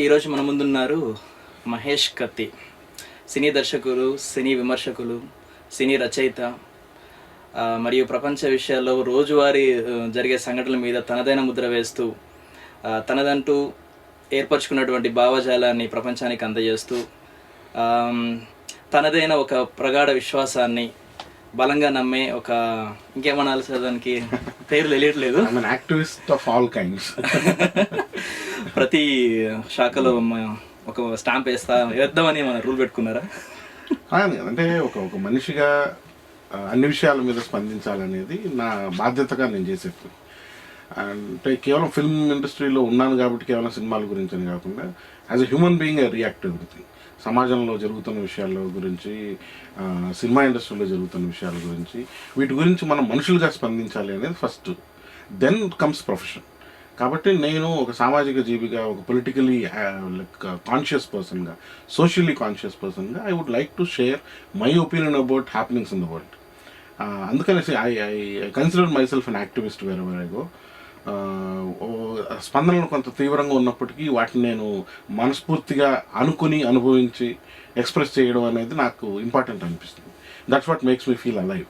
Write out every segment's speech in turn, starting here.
ఈరోజు మన ముందున్నారు మహేష్ కత్తి. సినీ దర్శకులు, సినీ విమర్శకులు, సినీ రచయిత, మరియు ప్రపంచ విషయాల్లో రోజువారీ జరిగే సంఘటనల మీద తనదైన ముద్ర వేస్తూ తనదంటూ ఏర్పరచుకున్నటువంటి భావజాలాన్ని ప్రపంచానికి అందజేస్తూ తనదైన ఒక ప్రగాఢ విశ్వాసాన్ని బలంగా నమ్మే ఒక ఇంకేమనాలి సార్, దానికి పేరు తెలియట్లేదు. Activist of all kinds. ప్రతి శాఖలో ఒక స్టాంప్ వేద్దామని మన రూల్ పెట్టుకున్నారా? అంటే ఒక మనిషిగా అన్ని విషయాల మీద స్పందించాలనేది నా బాధ్యతగా నేను చేసేది. అంటే కేవలం ఫిల్మ్ ఇండస్ట్రీలో ఉన్నాను కాబట్టి కేవలం సినిమాల గురించి అని కాకుండా as a human being I react to everything. సమాజంలో జరుగుతున్న విషయాల గురించి, సినిమా ఇండస్ట్రీలో జరుగుతున్న విషయాల గురించి, వీటి గురించి మనం మనుషులుగా స్పందించాలి అనేది ఫస్ట్. Then comes profession. కాబట్టి నేను ఒక సామాజిక జీవిగా, ఒక పొలిటికలీ కాన్షియస్ పర్సన్గా, సోషల్లీ కాన్షియస్ పర్సన్గా I would like to share my opinion about happenings in the world. అందుకనేసి I consider myself an activist wherever I go. స్పందనలు కొంత తీవ్రంగా ఉన్నప్పటికీ వాటిని నేను మనస్ఫూర్తిగా అనుకుని, అనుభవించి ఎక్స్ప్రెస్ చేయడం అనేది నాకు ఇంపార్టెంట్ అనిపిస్తుంది. That's what makes me feel alive.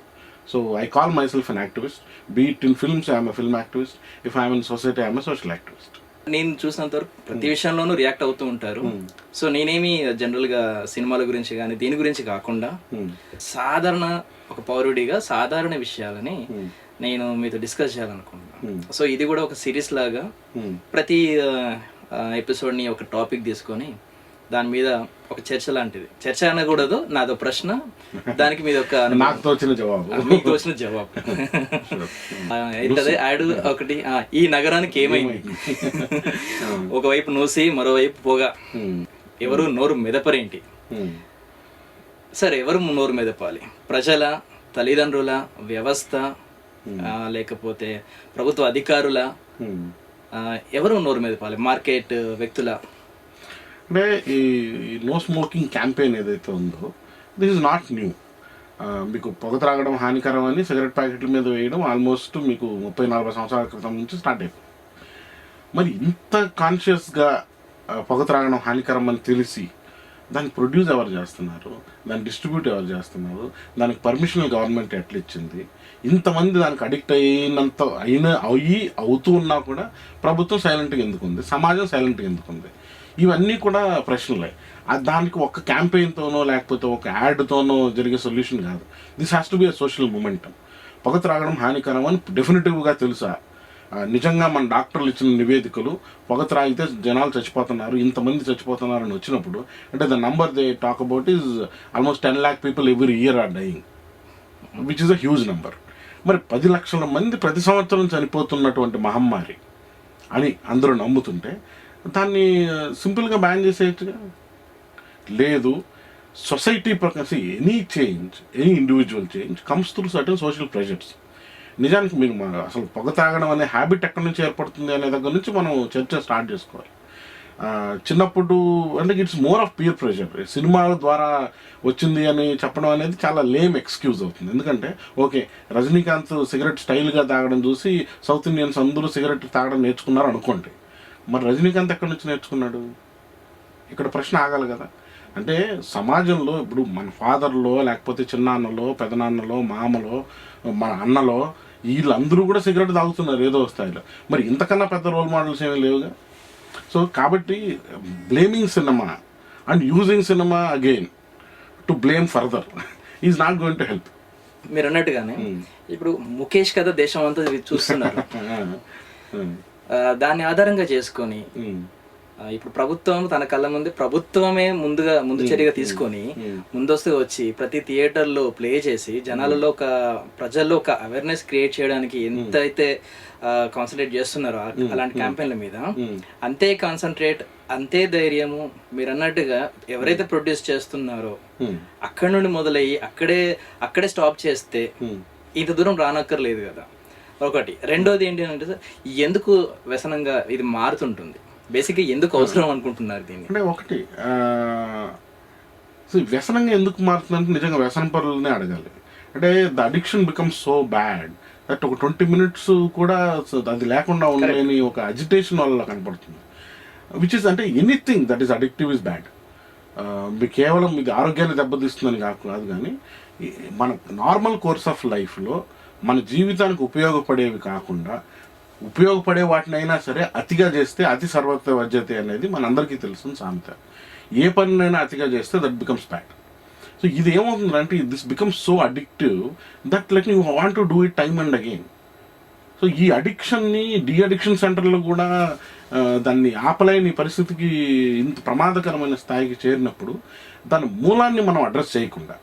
So I call myself an activist. Be it in films, I am a film activist. If I am in society, I am a social activist. నేను చూసినంత వరకు ప్రతి విషయంలోనూ react అవుతూ ఉంటారు. So నేనేమి జనరల్గా సినిమాల గురించి కానీ దీని గురించి కాకుండా సాధారణ ఒక పౌరుడిగా సాధారణ విషయాలని నేను మీతో డిస్కస్ చేయాలనుకుంటున్నాను. సో ఇది కూడా ఒక సిరీస్ లాగా ప్రతి ఎపిసోడ్ని ఒక టాపిక్ తీసుకొని దాని మీద ఒక చర్చ లాంటిది, చర్చ అనకూడదు, నాదో ప్రశ్న, దానికి మీద ఒక నాకు తోచిన జవాబు, మీకు తోచిన జవాబు. ఏంటది యాడ్ ఒకటి, ఈ నగరానికి ఏమైంది? ఒకవైపు నూసి మరోవైపు పోగా, ఎవరు నోరు మెదపరేంటి? సరే, ఎవరు నోరు మెదపాలి? ప్రజల, తల్లిదండ్రుల, వ్యవస్థ, లేకపోతే ప్రభుత్వ అధికారుల, ఎవరు నోరు మెదపాలి? మార్కెట్ వ్యక్తుల? అంటే ఈ నో స్మోకింగ్ క్యాంపెయిన్ ఏదైతే ఉందో, దిస్ ఇస్ నాట్ న్యూ. మీకు పొగ త్రాగడం హానికరం అని సిగరెట్ ప్యాకెట్ల మీద వేయడం ఆల్మోస్ట్ మీకు 30-40 సంవత్సరాల క్రితం నుంచి స్టార్ట్ అయిపోయింది. మరి ఇంత కాన్షియస్గా పొగ త్రాగడం హానికరం అని తెలిసి దాన్ని ప్రొడ్యూస్ ఎవరు చేస్తున్నారు, దాన్ని డిస్ట్రిబ్యూట్ ఎవరు చేస్తున్నారు, దానికి పర్మిషన్ గవర్నమెంట్ ఎట్లా ఇచ్చింది, ఇంతమంది దానికి అడిక్ట్ అవుతూ ఉన్నా కూడా ప్రభుత్వం సైలెంట్గా ఎందుకుంది, సమాజం సైలెంట్గా ఎందుకుంది? ఇవన్నీ కూడా ప్రశ్నలే. దానికి ఒక క్యాంపెయిన్తోనో లేకపోతే ఒక యాడ్తోనో జరిగే సొల్యూషన్ కాదు. This has to be a social momentum. పొగ త్రాగడం హానికరం అని డెఫినెటివ్గా తెలుసా? నిజంగా మన డాక్టర్లు ఇచ్చిన నివేదికలు పొగ త్రాగితే జనాలు చచ్చిపోతున్నారు, ఇంతమంది చచ్చిపోతున్నారు అని వచ్చినప్పుడు, అంటే the number they talk about is almost 10 lakh people every year are dying, which is a huge number. మరి 10 లక్షల మంది ప్రతి సంవత్సరం చనిపోతున్నటువంటి మహమ్మారి అని అందరూ నమ్ముతుంటే దాన్ని సింపుల్గా బ్యాన్ చేసేయచ్చుగా. లేదు, సొసైటీ ప్రకారం any change, any individual change comes through certain social pressures. నిజానికి మీరు అసలు పొగ తాగడం అనే హ్యాబిట్ ఎక్కడి నుంచి ఏర్పడుతుంది అనే దగ్గర నుంచి మనం చర్చ స్టార్ట్ చేసుకోవాలి. చిన్నప్పుడు అంటే it's more of peer pressure. సినిమాల ద్వారా వచ్చింది అని చెప్పడం అనేది చాలా లేమ్ ఎక్స్క్యూజ్ అవుతుంది. ఎందుకంటే ఓకే, రజనీకాంత్ సిగరెట్ స్టైల్గా తాగడం చూసి సౌత్ ఇండియన్స్ అందరూ సిగరెట్ తాగడం నేర్చుకున్నారు అనుకోండి. మరి రజనీకాంత్ ఎక్కడి నుంచి నేర్చుకున్నాడు? ఇక్కడ ప్రశ్న ఆగాలి కదా. అంటే సమాజంలో ఇప్పుడు మన ఫాదర్లో, లేకపోతే చిన్నాన్నలో, పెదనాన్నలో, మామలో, మన అన్నలో, వీళ్ళందరూ కూడా సిగరెట్ తాగుతున్నారు ఏదో స్థాయిలో. మరి ఇంతకన్నా పెద్ద రోల్ మోడల్స్ ఏమీ లేవుగా. సో కాబట్టి blaming cinema and using cinema again to blame further is not going to help. మీరు అన్నట్టుగానే ఇప్పుడు ముఖేష్ కథ దేశం అంతా చూస్తున్నారు. దాన్ని ఆధారంగా చేసుకొని ఇప్పుడు ప్రభుత్వం తన కళ్ళ ముందు, ప్రభుత్వమే ముందు చర్యగా తీసుకొని ముందస్తుగా వచ్చి ప్రతి థియేటర్లో ప్లే చేసి జనాలలో ప్రజల్లో ఒక అవేర్నెస్ క్రియేట్ చేయడానికి ఎంతైతే కాన్సన్ట్రేట్ చేస్తున్నారో అలాంటి క్యాంపెయిన్ల మీద, అంతే కాన్సన్ట్రేట్, అంతే ధైర్యము మీరు అన్నట్టుగా ఎవరైతే ప్రొడ్యూస్ చేస్తున్నారో అక్కడి నుండి మొదలయ్యి అక్కడే స్టాప్ చేస్తే ఇంత దూరం రానక్కర్లేదు కదా. ఒకటి. రెండోది ఏంటి అంటే, ఎందుకు వ్యసనంగా ఇది మారుతుంటుంది? బేసిక్గా ఎందుకు అవసరం అనుకుంటున్నారు దీన్ని? అంటే ఒకటి, వ్యసనంగా ఎందుకు మారుతుందంటే నిజంగా వ్యసన పరులనే అడగాలి. అంటే the addiction becomes so bad that ఒక 20 minutes కూడా అది లేకుండా ఉండలేని ఒక అజిటేషన్ వల్ల కనపడుతుంది. విచ్ ఇస్ అంటే anything that is addictive is bad. మీకు కేవలం ఇది ఆరోగ్యాన్ని దెబ్బతీస్తుందని కాదు, కానీ మన నార్మల్ కోర్స్ ఆఫ్ లైఫ్లో మన జీవితానికి ఉపయోగపడేవి కాకుండా ఉపయోగపడే వాటినైనా సరే అతిగా చేస్తే అతి సర్వత్ర వజ్జతే అనేది మనందరికీ తెలుస్తుంది సామెత. ఏ పనినైనా అతిగా చేస్తే దట్ బికమ్స్ బ్యాడ్. సో ఇది ఏమవుతుందంటే this becomes so addictive that like you want to do it time and again. So ఈ అడిక్షన్ని అడిక్షన్ సెంటర్లో కూడా దాన్ని ఆపలేని పరిస్థితికి ఇంత ప్రమాదకరమైన స్థాయికి చేరినప్పుడు దాని మూలాన్ని మనం అడ్రస్ చేయకుండా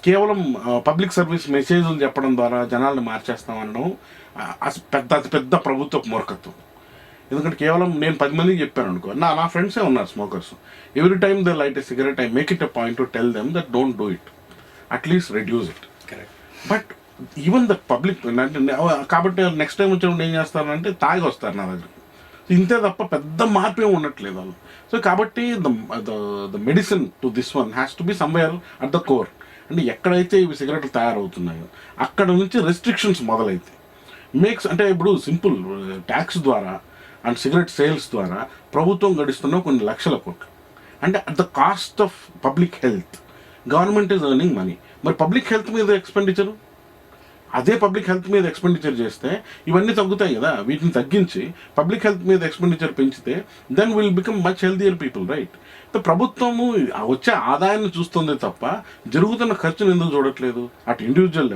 కేవలం పబ్లిక్ సర్వీస్ మెసేజ్లు చెప్పడం ద్వారా జనాలను మార్చేస్తామనడం అతి పెద్ద ప్రభుత్వ మూర్ఖత్వం. ఎందుకంటే కేవలం నేను 10 మందికి చెప్పాను అనుకో, నా ఫ్రెండ్సే ఉన్నారు smokers. Every time they light a cigarette I make it a point to tell them that don't do it, at least reduce it. But even the public కాబట్టి నెక్స్ట్ టైం వచ్చినప్పుడు ఏం చేస్తారంటే తాగి వస్తారు నా దగ్గర. ఇంతే తప్ప పెద్ద మార్పు ఏమి ఉండట్లేదు వాళ్ళు. సో కాబట్టి the medicine to this one has to be somewhere at the core. అంటే ఎక్కడైతే ఇవి సిగరెట్లు తయారవుతున్నాయో అక్కడ నుంచి రెస్ట్రిక్షన్స్ మొదలైతాయి. అంటే ఇప్పుడు సింపుల్ ట్యాక్స్ ద్వారా అండ్ సిగరెట్ సేల్స్ ద్వారా ప్రభుత్వం గడిస్తున్న కొన్ని లక్షల కోట్లు. అంటే at the cost of public health government is earning money. మరి పబ్లిక్ హెల్త్ మీద ఎక్స్పెండిచరు, అదే పబ్లిక్ హెల్త్ మీద ఎక్స్పెండిచర్ చేస్తే ఇవన్నీ తగ్గుతాయి కదా. వీటిని తగ్గించి పబ్లిక్ హెల్త్ మీద ఎక్స్పెండిచర్ పెంచితే then will become much healthier people, right? ప్రభుత్వము వచ్చే ఆదాయాన్ని చూస్తుంది తప్ప జరుగుతున్న ఖర్చును ఎందుకు చూడట్లేదు? అటు ఇండివిజువల్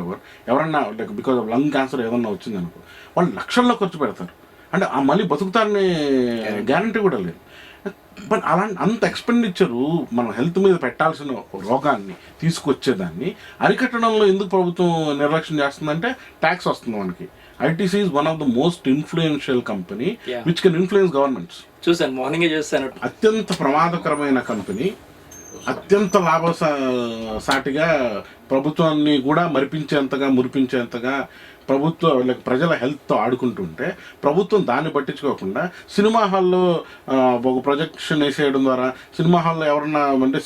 ఎవరన్నా like because of lung cancer ఏదన్నా వచ్చిందనుకో వాళ్ళు లక్షల్లో ఖర్చు పెడతారు. అంటే మళ్ళీ బతుకుతారనే గ్యారంటీ కూడా లేదు. బట్ అంత ఎక్స్పెండిచరు మనం హెల్త్ మీద పెట్టాల్సిన రోగాన్ని తీసుకొచ్చేదాన్ని అరికట్టడంలో ఎందుకు ప్రభుత్వం నిర్లక్ష్యం చేస్తుందంటే ట్యాక్స్ వస్తుంది మనకి. ITC is one of the most influential company which can influence governments. చూసాను, మార్నింగే చూస్తాను. అత్యంత ప్రమాదకరమైన కంపెనీ, అత్యంత లాభసాటిగా ప్రభుత్వాన్ని కూడా మురిపించేంతగా ప్రజల హెల్త్తో ఆడుకుంటుంటే ప్రభుత్వం దాన్ని పట్టించుకోకుండా సినిమా హాల్లో ఒక ప్రొజెక్షన్ వేసేయడం ద్వారా సినిమా హాల్లో ఎవరన్నా అంటే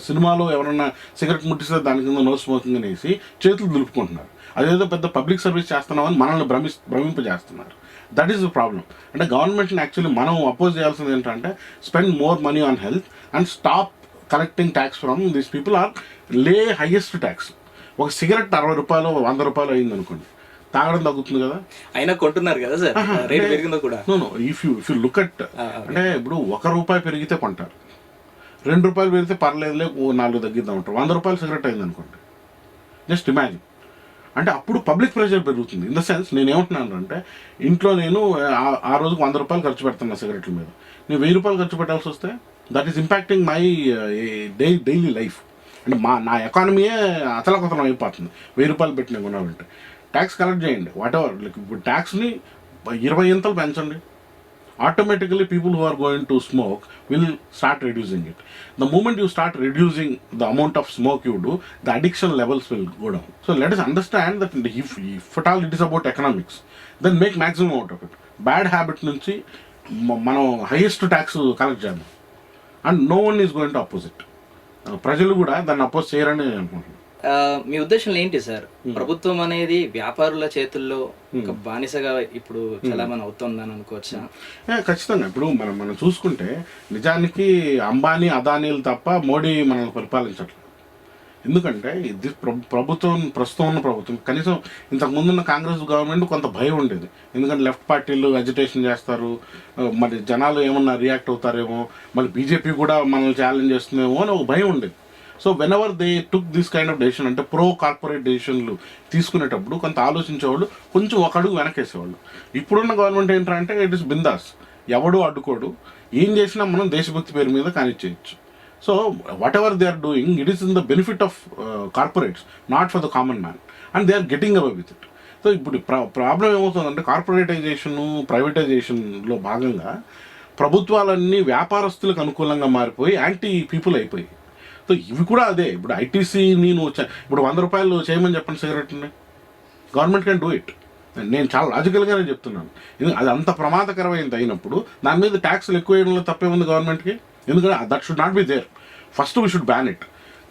సినిమాలో ఎవరన్నా సిగరెట్ ముట్టిస్తే దాని కింద నో స్మోకింగ్ అనేసి చేతులు దులుపుకుంటున్నారు. అదేదో పెద్ద పబ్లిక్ సర్వీస్ చేస్తున్నామని మనల్ని భ్రమింపజేస్తున్నారు. That is the problem. అంటే గవర్నమెంట్ని యాక్చువల్లీ మనం అపోజ్ చేయాల్సింది ఏంటంటే spend more money on health and stop collecting tax from these people are లే హైయెస్ట్ ట్యాక్స్. ఒక సిగరెట్ 60 రూపాయలు 100 రూపాయలు అయింది అనుకోండి, తాగడం తగ్గుతుంది కదా. అయినా కొంటున్నారు కదా సార్, రేట్ పెరిగిందో కూడా. ఇఫ్ యూ లుక్ అట్ అంటే ఇప్పుడు ₹1 పెరిగితే కొంటారు, ₹2 పెరిగితే పర్లేదులే 4 తగ్గిద్దాం అంటారు. 100 రూపాయలు సిగరెట్ అయింది అనుకోండి, జస్ట్ ఇమాజిన్. అంటే అప్పుడు పబ్లిక్ ప్రెషర్ పెరుగుతుంది. ఇన్ ద సెన్స్ నేను ఏమంటున్నాను అంటే ఇంట్లో నేను ఆ రోజుకు ₹100 ఖర్చు పెడుతున్నా సిగరెట్ల మీద, నేను ₹1000 ఖర్చు పెట్టాల్సి వస్తే that is impacting my daily life. అంటే నా ఎకానమీయే అతలకుతలం అయిపోతుంది. ₹1000 పెట్టిన కొనాలంటే ట్యాక్స్ కలెక్ట్ చేయండి, వాట్ ఎవర్. లైక్ ఇప్పుడు ట్యాక్స్ని 20 ఇంతలు పెంచండి, automatically people who are going to smoke will start reducing it. The moment you start reducing the amount of smoke you do, the addiction levels will go down. So let us understand that if at all it is about economics, then make maximum out of it. Bad habit నుంచి మనం highest tax collect చేద్దాం and no one is going to oppose it. ప్రజలు కూడా దాన్ని oppose చేయరని నేను అనుకుంటున్నాను. మీ ఉద్దేశంలో ఏంటి సార్? ప్రభుత్వం అనేది వ్యాపారుల చేతుల్లో ఒక బానిసగా ఇప్పుడు చలామణి అవుతుందని అనుకోవచ్చా? ఖచ్చితంగా. ఇప్పుడు మనం చూసుకుంటే నిజానికి అంబానీ అదానీలు తప్ప మోడీ మనల్ని పరిపాలించట్లేదు. ఎందుకంటే ఇది ప్రస్తుతం ఉన్న ప్రభుత్వం కనీసం ఇంతకు ముందున్న కాంగ్రెస్ గవర్నమెంట్ కొంత భయం ఉండేది. ఎందుకంటే లెఫ్ట్ పార్టీలు అజిటేషన్ చేస్తారు, మరి జనాలు ఏమన్నా రియాక్ట్ అవుతారేమో, మళ్ళీ బీజేపీ కూడా మనల్ని ఛాలెంజ్ చేస్తుందేమో అని ఒక భయం ఉండేది. So when ever they took this kind of decision, అంటే ప్రో కార్పొరేట్ డెసిషన్లు తీసుకునేటప్పుడు కొంత ఆలోచించేవాళ్ళు, కొంచెం ఒక అడుగు వెనకేసేవాళ్ళు. ఇప్పుడున్న గవర్నమెంట్ ఏంటంటే ఇట్ ఇస్ బిందాస్, ఎవడు అడ్డుకోడు, ఏం చేసినా మనం దేశభక్తి పేరు మీద కానిచ్చేయచ్చు. So whatever they are doing it is in the benefit of corporates, not for the common man, and they are getting away with it. So ఇప్పుడు ప్రాబ్లం ఏమవుతుందంటే కార్పొరేటైజేషను ప్రైవేటైజేషన్లో భాగంగా ప్రభుత్వాలన్నీ వ్యాపారస్తులకు అనుకూలంగా మారిపోయి యాంటీ పీపుల్ అయిపోయి. సో ఇవి కూడా అదే. ఇప్పుడు ఐటీసీని ఇప్పుడు ₹100 చేయమని చెప్పండి సిగరెట్ని, గవర్నమెంట్ కెన్ డూ ఇట్. నేను చాలా లాజికల్గానే చెప్తున్నాను. అది అంత ప్రమాదకరమైనది అయినప్పుడు దాని మీద ట్యాక్స్లు ఎక్కువ వేయడంలో తప్పే ఉంది గవర్నమెంట్కి. ఎందుకంటే that should not be there. First we should ban it.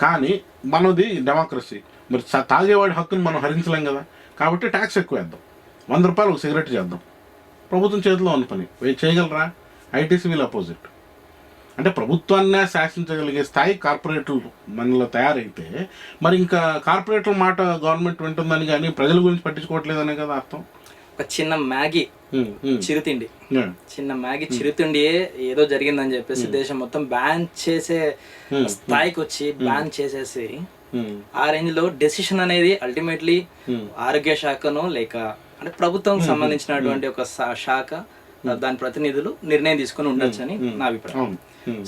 కానీ మనది డెమోక్రసీ, మరి తాగేవాడి హక్కుని మనం హరించలేం కదా. కాబట్టి ట్యాక్స్ ఎక్కువ వేద్దాం, ₹100 ఒక సిగరెట్ చేద్దాం. ప్రభుత్వం చేతిలో ఉన్న పని చేయగలరా? ITC will oppose it. అంటే ప్రభుత్వాన్నే శాసించగలిగే స్థాయి కార్పొరేట్లు మనలో తయారైతే మరి ఇంకా కార్పొరేట్ల మాట గవర్నమెంట్ వింటుందని కానీ ప్రజల గురించి పట్టించుకోవట్లేదనే కదా అర్థం. ఒక చిన్న మ్యాగీ చిరుతిండి, చిన్న మ్యాగీ చిరుతిండియే ఏదో జరిగిందని చెప్పేసి దేశం మొత్తం బ్యాన్ చేసే స్థాయికి వచ్చి బ్యాన్ చేసేసి ఆ రేంజ్ లో డెసిషన్ అనేది అల్టిమేట్లీ ఆరోగ్య శాఖను లేక అంటే ప్రభుత్వం సంబంధించినటువంటి ఒక శాఖ దాని ప్రతినిధులు నిర్ణయం తీసుకుని ఉండొచ్చు అని నా అభిప్రాయం.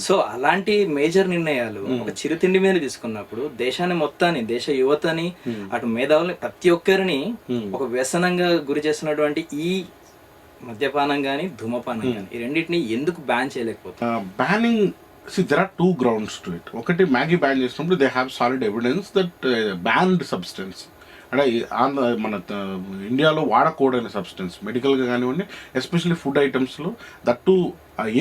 సో అలాంటి మేజర్ నిర్ణయాలు ఒక చిరుతిండి మీద తీసుకున్నప్పుడు దేశాన్ని మొత్తాన్ని, దేశ యువతని, అటు మేధావులని, ప్రతి ఒక్కరిని ఒక వ్యసనంగా గురి చేస్తున్నటువంటి ఈ మద్యపానం కానీ ధూమపానం కానీ ఈ రెండింటిని ఎందుకు బ్యాన్ చేయలేకపోతాం? Banning, there are 2 grounds to it. ఒకటి మ్యాగీ బ్యాన్ చేసినప్పుడు they have solid evidence that banned substance అంటే మన ఇండియాలో వాడకూడని సబ్స్టెన్స్ మెడికల్గా కానివ్వండి, ఎస్పెషల్లీ ఫుడ్ ఐటమ్స్లో దట్టు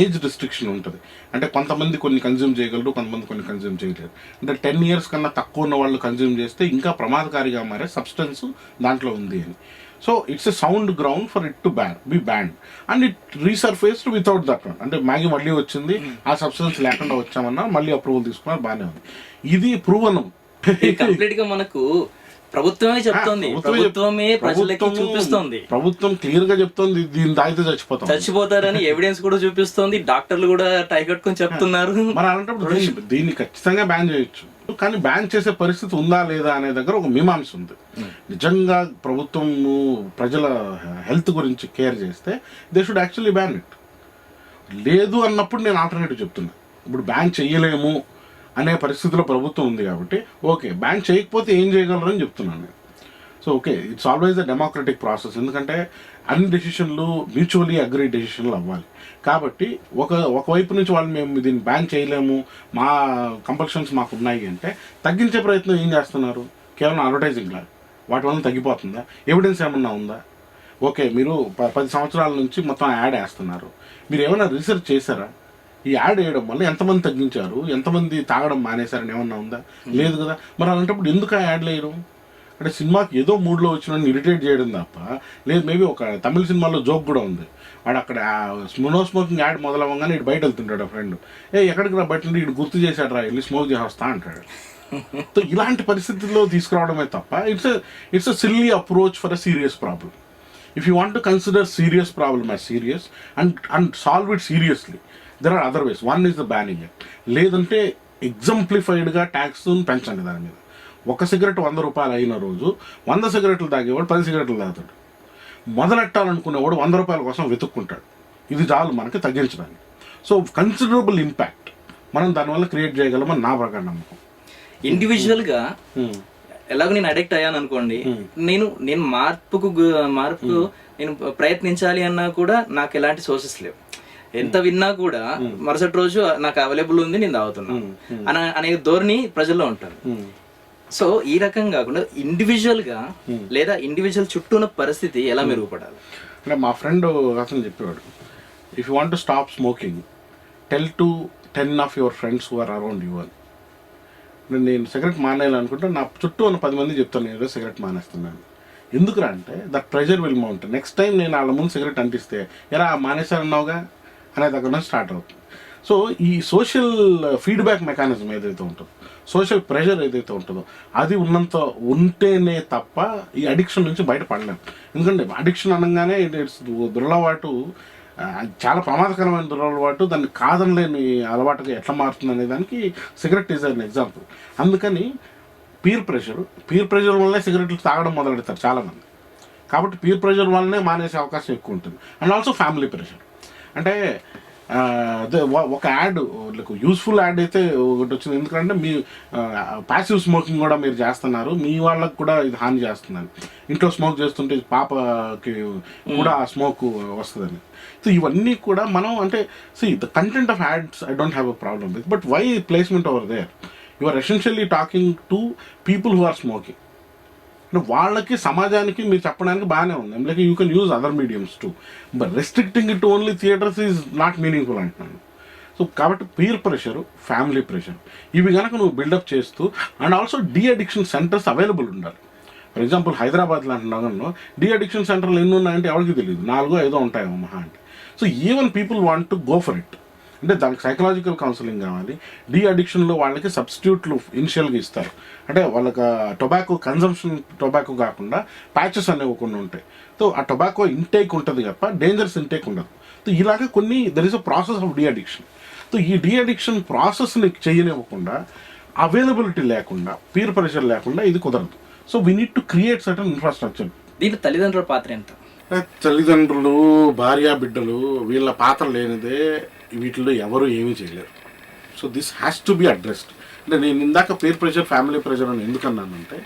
ఏజ్ రిస్ట్రిక్షన్ ఉంటుంది. అంటే కొంతమంది కొన్ని కన్జ్యూమ్ చేయగలరు, కొంతమంది కొన్ని కన్జ్యూమ్ చేయలేరు. అంటే 10 years కన్నా తక్కువ ఉన్న వాళ్ళు కన్జ్యూమ్ చేస్తే ఇంకా ప్రమాదకారిగా మారే సబ్స్టెన్స్ దాంట్లో ఉంది అని. So it's a sound ground for it to be banned and it resurfaced without that one. అంటే మ్యాగీ మళ్ళీ వచ్చింది, ఆ సబ్స్టెన్స్ లేకుండా వచ్చామన్నా మళ్ళీ అప్రూవల్ తీసుకున్నారు, బాగానే ఉంది. ఇది ప్రూవనం కంప్లీట్ గా మనకు ప్రభుత్వమే చెప్తోంది, ప్రభుత్వమే ప్రజలకి చూపిస్తోంది, ప్రభుత్వం క్లియర్ గా చెప్తోంది దీని తాగితే చచ్చిపోతారని ఎవిడెన్స్ కూడా చూపిస్తోంది, డాక్టర్లు కూడా టై కట్టుకొని చెప్తున్నారు. మరి అలాంటప్పుడు దీన్ని ఖచ్చితంగా బ్యాన్ చేయొచ్చు, కానీ బ్యాన్ చేసే పరిస్థితి ఉందా లేదా అనే దగ్గర ఒక మీమాంస ఉంది. నిజంగా ప్రభుత్వం ప్రజల హెల్త్ గురించి కేర్ చేస్తే they should actually ban it. లేదు అన్నప్పుడు నేను ఆల్టర్నేటివ్ చెప్తున్నా. ఇప్పుడు బ్యాన్ చెయ్యలేము అనే పరిస్థితిలో ప్రభుత్వం ఉంది కాబట్టి ఓకే, బ్యాన్ చేయకపోతే ఏం చేయగలరని చెప్తున్నాను నేను. So okay, it's always a democratic process. ఎందుకంటే అన్ని డెసిషన్లు మ్యూచువల్లీ అగ్రీ డెసిషన్లు అవ్వాలి. కాబట్టి ఒకవైపు నుంచి వాళ్ళు మేము దీన్ని బ్యాన్ చేయలేము, మా కంపల్షన్స్ మాకు ఉన్నాయి అంటే తగ్గించే ప్రయత్నం ఏం చేస్తున్నారు? కేవలం అడ్వర్టైజింగ్ లాగా వాటి వల్ల తగ్గిపోతుందా? ఎవిడెన్స్ ఏమన్నా ఉందా? ఓకే, మీరు 10 సంవత్సరాల నుంచి మొత్తం యాడ్ వేస్తున్నారు, మీరు ఏమైనా రీసెర్చ్ చేశారా? ఈ యాడ్ వేయడం వల్ల ఎంతమంది తగ్గించారు, ఎంతమంది తాగడం మానేశారని ఏమన్నా ఉందా? లేదు కదా. మరి అలాంటప్పుడు ఎందుకు ఆ యాడ్లు వేయడం? అంటే సినిమాకి ఏదో మూడ్లో వచ్చిన ఇరిటేట్ చేయడం తప్ప లేదు. మేబీ ఒక తమిళ సినిమాలో జోక్ కూడా ఉంది, వాడు అక్కడ నో స్మోకింగ్ యాడ్ మొదలవ్వగానే ఇటు బయట వెళ్తుంటాడు ఫ్రెండ్, ఎక్కడికి రా బయట ఇటు గుర్తు చేశాడు రా, వెళ్ళి స్మోక్ చేస్తా అంటాడు. సో ఇలాంటి పరిస్థితుల్లో తీసుకురావడమే తప్ప it's a silly approach for a serious problem. If you want to consider serious problem as serious and solve it seriously, there are other ways. One is the banning it, లేదంటే ఎగ్జంప్లిఫైడ్గా tax పెంచండి దాని మీద. ఒక cigarette 100 రూపాయలు అయిన రోజు 100 సిగరెట్లు తాగేవాడు 10 సిగరెట్లు తాగుతాడు. మొదలెట్టాలనుకునేవాడు 100 రూపాయల కోసం వెతుక్కుంటాడు. ఇది చాలు మనకి తగ్గించడానికి. సో కన్సిడరబుల్ ఇంపాక్ట్ మనం దానివల్ల క్రియేట్ చేయగలమని నా ప్రకారం నమ్మకం. ఇండివిజువల్గా ఎలాగో నేను అడిక్ట్ అయ్యాను అనుకోండి, నేను మార్పుకు నేను ప్రయత్నించాలి అన్నా కూడా నాకు ఎలాంటి సోర్సెస్ లేవు. ఎంత విన్నా కూడా మరుసటి రోజు నాకు అవైలబుల్ ఉంది, నేను తాగుతున్నా అనే ధోరణి ప్రజల్లో ఉంటారు. సో ఈ రకం కాకుండా ఇండివిజువల్ గా లేదా ఇండివిజువల్ చుట్టూ ఉన్న పరిస్థితి ఎలా మెరుగుపడాలి అంటే మా ఫ్రెండ్ అతను చెప్పేవాడు, if you want to stop smoking tell to 10 of your friends who are around you అని. నేను సిగరెట్ మానేయాలనుకుంటే నా చుట్టూ ఉన్న 10 మంది చెప్తాను నేను సిగరెట్ మానేస్తున్నాను. ఎందుకురా అంటే that pressure will mount. Next time నేను వాళ్ళ ముందు సిగరెట్ అంటిస్తే ఎలా మానేశారన్నావుగా అనే దగ్గర నుంచి స్టార్ట్ అవుతుంది. సో ఈ సోషల్ ఫీడ్బ్యాక్ మెకానిజం ఏదైతే ఉంటుందో, సోషల్ ప్రెషర్ ఏదైతే ఉంటుందో అది ఉంటేనే తప్ప ఈ అడిక్షన్ నుంచి బయటపడలేము. ఎందుకంటే అడిక్షన్ అనగానే ఇట్స్ దురలవాటు, చాలా ప్రమాదకరమైన దురలవాటు. దాన్ని కాదనలేని అలవాటుగా ఎట్లా మారుతుంది అనే దానికి సిగరెట్ ఈజ్ అన్ ఎగ్జాంపుల్. అందుకని పీర్ ప్రెషర్ వల్లనే సిగరెట్లు తాగడం మొదలు పెడతారు చాలామంది. కాబట్టి పీర్ ప్రెషర్ వల్లనే మానేసే అవకాశం ఎక్కువ ఉంటుంది. And also family pressure. అంటే ఒక యాడ్ యూస్ఫుల్ యాడ్ అయితే ఒకటి వచ్చింది, ఎందుకంటే మీ ప్యాసివ్ స్మోకింగ్ కూడా మీరు చేస్తున్నారు, మీ వాళ్ళకు కూడా ఇది హాని చేస్తుందని. ఇంట్లో స్మోక్ చేస్తుంటే పాపకి కూడా ఆ స్మోక్ వస్తుందని. సో ఇవన్నీ కూడా మనం అంటే the content of ads I don't have a problem with, but why placement over there? You are essentially talking to people who are smoking. వాళ్ళకి సమాజానికి మీరు చెప్పడానికి బాగానే ఉంది, like you can use other mediums to, but restricting it only theatres is not meaningful అంటున్నాను. So కాబట్టి peer pressure, family pressure ఇవి కనుక నువ్వు బిల్డప్ చేస్తూ and also de addiction centres available ఉండాలి. ఫర్ ఎగ్జాంపుల్ హైదరాబాద్లో అంటున్నాను, డీ అడిక్షన్ సెంటర్లు ఎన్ని ఉన్నాయంటే ఎవరికి తెలియదు, 4 5 ఉంటాయేమో మహా అంటే. So even people want to go for it. అంటే దానికి సైకలాజికల్ కౌన్సిలింగ్ కావాలి. అడిక్షన్లో వాళ్ళకి సబ్స్టిట్యూట్లు ఇనిషియల్గా ఇస్తారు. అంటే వాళ్ళకి టొబాకో కన్జంప్షన్ టొబాకో కాకుండా ప్యాచెస్ అనేవి కొన్ని ఉంటాయి. సో ఆ టొబాకో ఇంటేక్ ఉంటుంది తప్ప డేంజరస్ ఇంటేక్ ఉండదు. సో ఇలాగ కొన్ని there is a process of addiction. So ఈ అడిక్షన్ ప్రాసెస్ని చేయనివ్వకుండా, అవైలబిలిటీ లేకుండా, పీర్ ప్రెషర్ లేకుండా ఇది కుదరదు. So we need to create certain infrastructure. దీంట్లో తల్లిదండ్రుల పాత్ర ఎంత? తల్లిదండ్రులు, భార్య బిడ్డలు వీళ్ళ పాత్ర లేనిదే వీటిలో ఎవరు ఏమీ చేయలేరు. So this has to be addressed. అంటే నేను ఇందాక పీర్ ప్రెషర్, ఫ్యామిలీ ప్రెషర్ అని ఎందుకన్నానంటే,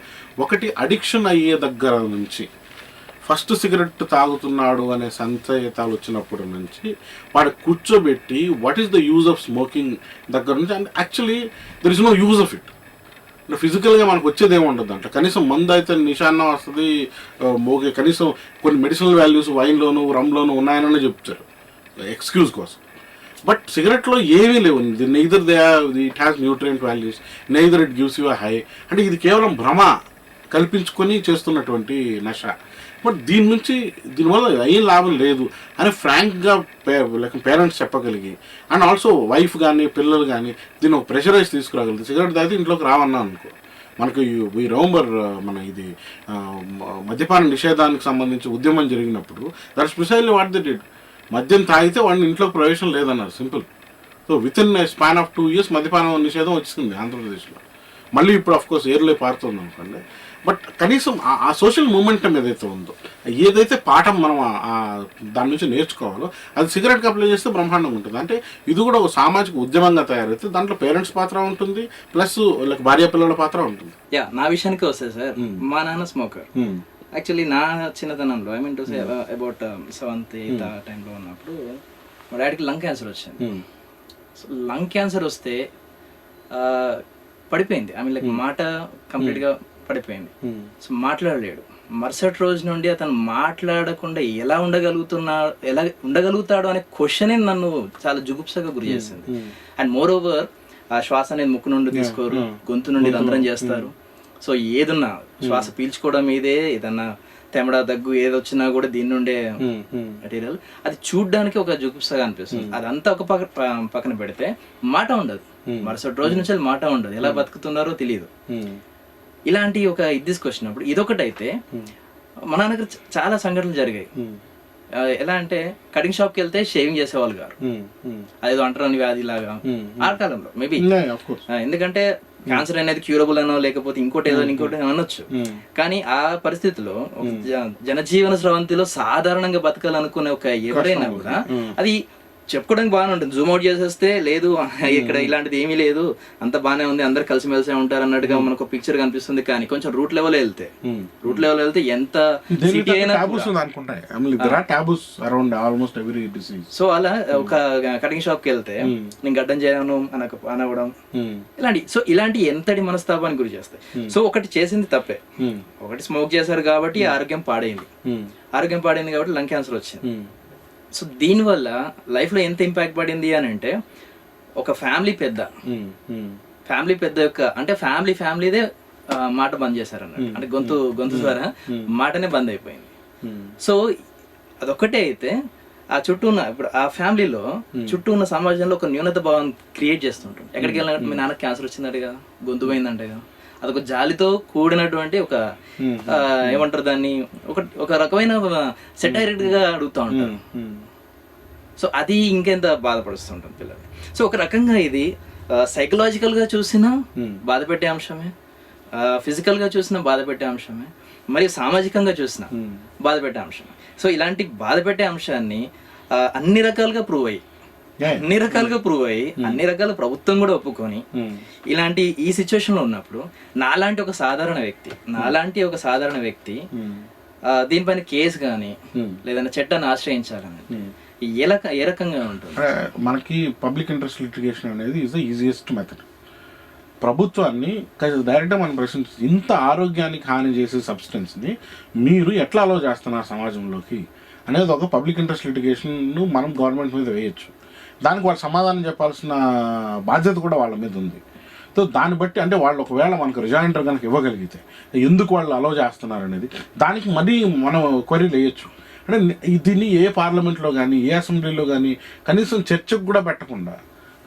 ఒకటి అడిక్షన్ అయ్యే దగ్గర నుంచి, ఫస్ట్ సిగరెట్ తాగుతున్నాడు అనే సంకేతాలు వచ్చినప్పటి నుంచి వాడు కూర్చోబెట్టి what is the use of smoking దగ్గర నుంచి, and actually there is no use of it. అంటే ఫిజికల్గా మనకు వచ్చేది ఏమి ఉండదు అంటే, కనీసం మందు అయితే నిషాన్నం వస్తుంది, మోగే కనీసం కొన్ని మెడిసినల్ వాల్యూస్ వైన్లోను రమ్లోను ఉన్నాయని చెప్తారు ఎక్స్క్యూజ్ కోసం. బట్ సిగరెట్లో ఏమీ లేవు. Neither it has nutrient values, neither it gives you high. అంటే ఇది కేవలం భ్రమ కల్పించుకొని చేస్తున్నటువంటి నష. బట్ దీనివల్ల ఏం లాభం లేదు అని ఫ్రాంక్గా లైక్ పేరెంట్స్ చెప్పగలిగి, అండ్ ఆల్సో వైఫ్ కానీ పిల్లలు కానీ దీన్ని ఒక ప్రెషరైజ్ తీసుకురాగలిగి, సిగరెట్ తాగితే ఇంట్లోకి రావన్నా అనుకో. మనకు ఈ నవంబర్ మన ఇది మద్యపాన నిషేధానికి సంబంధించి ఉద్యమం జరిగినప్పుడు that's precisely what they did. మద్యం తాగితే వాడిని ఇంట్లోకి ప్రవేశం లేదన్నారు, simple. So with in span of 2 years మద్యపానం నిషేధం వచ్చింది ఆంధ్రప్రదేశ్లో. మళ్ళీ ఇప్పుడు అఫ్కోర్స్ ఎయిర్లో పారుతుంది అనుకోండి. బట్ కనీసం ఆ సోషల్ మూమెంటం ఏదైతే ఉందో, ఏదైతే పాఠం మనం దాని నుంచి నేర్చుకోవాలో అది సిగరెట్కి అప్లై చేస్తే బ్రహ్మాండంగా ఉంటుంది. అంటే ఇది కూడా ఒక సామాజిక ఉద్యమంగా తయారైతే దాంట్లో పేరెంట్స్ పాత్ర ఉంటుంది, ప్లస్ భార్య పిల్లల పాత్ర ఉంటుంది. నా విషయానికి వస్తే సార్, మా నాన్న స్మోకర్. యాక్చువల్లీ నా చిన్నతనంలో, I mean to say about 7th 8th టైంలో ఉన్నప్పుడు మా డాడీకి లంగ్ క్యాన్సర్ వచ్చింది. సో లంగ్ క్యాన్సర్ వస్తే పడిపోయింది, ఐ మీన్ లైక్ మాట కంప్లీట్గా పడిపోయింది. సో మాట్లాడలేడు. మరుసటి రోజు నుండి అతను మాట్లాడకుండా ఎలా ఉండగలుగుతాడు అనే క్వశ్చనే నన్ను చాలా జుగుప్సగా గురి చేసింది. అండ్ మోర్ ఓవర్ ఆ శ్వాస అనేది ముక్కు నుండి తీసుకోరు, గొంతు నుండి రంధ్రం చేస్తారు. సో ఏదున్నా శ్వాస పీల్చుకోవడం మీదే, ఏదన్నా తెమడ దగ్గు ఏదొచ్చినా కూడా దీని నుండే మెటీరియల్. అది చూడ్డానికి ఒక జుగుప్సగా అనిపిస్తుంది. అదంతా ఒక పక్కన పెడితే మాట ఉండదు, మరుసటి రోజు నుంచి మాట ఉండదు, ఎలా బతుకుతున్నారో తెలియదు. ఇలాంటి ఒక ఇది తీసుకొచ్చినప్పుడు ఇదొకటైతే మా నాన్నగారు చాలా సంఘటనలు జరిగాయి. ఎలా అంటే కటింగ్ షాప్కి వెళ్తే షేవింగ్ చేసేవాళ్ళు గారు, అదేదో అంటరాని వ్యాధి లాగా ఆ కాలంలో మేబీ. ఎందుకంటే క్యాన్సర్ అనేది క్యూరబుల్ అనో లేకపోతే ఇంకోటి అనొచ్చు. కానీ ఆ పరిస్థితిలో జనజీవన స్రవంతిలో సాధారణంగా బతకాలనుకునే ఒక ఎవరైనా కూడా అది చెప్పుకోవడానికి బాగానే ఉంటుంది. జూమ్ అవుట్ చేసేస్తే లేదు ఇక్కడ ఇలాంటిది ఏమీ లేదు, అంత బాగానే ఉంది, అందరు కలిసిమెలిసి ఉంటారు అన్నట్టుగా మనకు పిక్చర్ కనిపిస్తుంది. కానీ కొంచెం రూట్ లెవెల్ వెళ్తే ఎంత సిటీ అయినా సో అలా ఒక కటింగ్ షాప్ కి వెళ్తే నేను గడ్డం చేయను అనవడం ఇలాంటి ఎంతటి మనస్తాపానికి గురి చేస్తాయి. సో ఒకటి చేసింది తప్పే, ఒకటి స్మోక్ చేశారు కాబట్టి ఆరోగ్యం పాడైంది కాబట్టి లంగ్ క్యాన్సర్ వచ్చింది. సో దీనివల్ల లైఫ్లో ఎంత ఇంపాక్ట్ పడింది అని అంటే, ఒక ఫ్యామిలీ పెద్ద యొక్క అంటే ఫ్యామిలీదే మాట బంద్ చేశారు అన్నట్టు. అంటే గొంతు ద్వారా మాటనే బంద్ అయిపోయింది. సో అదొక్కటే అయితే ఆ చుట్టూ ఉన్న ఇప్పుడు ఆ ఫ్యామిలీలో చుట్టూ ఉన్న సమాజంలో ఒక న్యూనత భావం క్రియేట్ చేస్తుంటాం. ఎక్కడికి వెళ్ళినట్టు మీ నాన్నకి క్యాన్సర్ వచ్చిందంటగా, గొంతు పోయిందంటగా, అదొక జాలితో కూడినటువంటి ఒక ఏమంటారు దాన్ని, ఒక రకమైన సెటైరిక్ గా అడుగుతూ ఉంటారు. సో అది ఇంకెంత బాధపడుతుంటాం పిల్లలు. సో ఒక రకంగా ఇది సైకలాజికల్ గా చూసినా బాధ పెట్టే అంశమే, ఫిజికల్ గా చూసినా బాధ పెట్టే అంశమే, మరియు సామాజికంగా చూసినా బాధ పెట్టే అంశమే. సో ఇలాంటి బాధ పెట్టే అంశాన్ని అన్ని రకాలుగా ప్రూవ్ అయ్యి అన్ని రకాల ప్రభుత్వం కూడా ఒప్పుకొని ఇలాంటి ఈ సిచ్యువేషన్ లో ఉన్నప్పుడు నాలాంటి ఒక సాధారణ వ్యక్తి దీనిపైన కేసు కానీ లేదంటే చట్టాన్ని ఆశ్రయించాలని ఏ రకంగా ఉంటుంది? మనకి పబ్లిక్ ఇంట్రెస్ట్ లిటిగేషన్ అనేది ఈజ్ ద ఈజియెస్ట్ మెథడ్. ప్రభుత్వాన్ని డైరెక్ట్గా మనం ప్రశ్నించి, ఇంత ఆరోగ్యానికి హాని చేసే సబ్స్టెన్స్ని మీరు ఎట్లా అలౌ చేస్తున్నారు సమాజంలోకి అనేది ఒక పబ్లిక్ ఇంట్రెస్ట్ లిటిగేషన్ను మనం గవర్నమెంట్ మీద వేయచ్చు. దానికి వాళ్ళు సమాధానం చెప్పాల్సిన బాధ్యత కూడా వాళ్ళ మీద ఉంది. సో దాన్ని బట్టి అంటే వాళ్ళు ఒకవేళ మనకు రిజాయింటర్ కనుక ఇవ్వగలిగితే ఎందుకు వాళ్ళు అలౌ చేస్తున్నారు అనేది దానికి మరీ మనం క్వరీలు వేయచ్చు. అంటే దీన్ని ఏ పార్లమెంట్లో కానీ ఏ అసెంబ్లీలో కానీ కనీసం చర్చకు కూడా పెట్టకుండా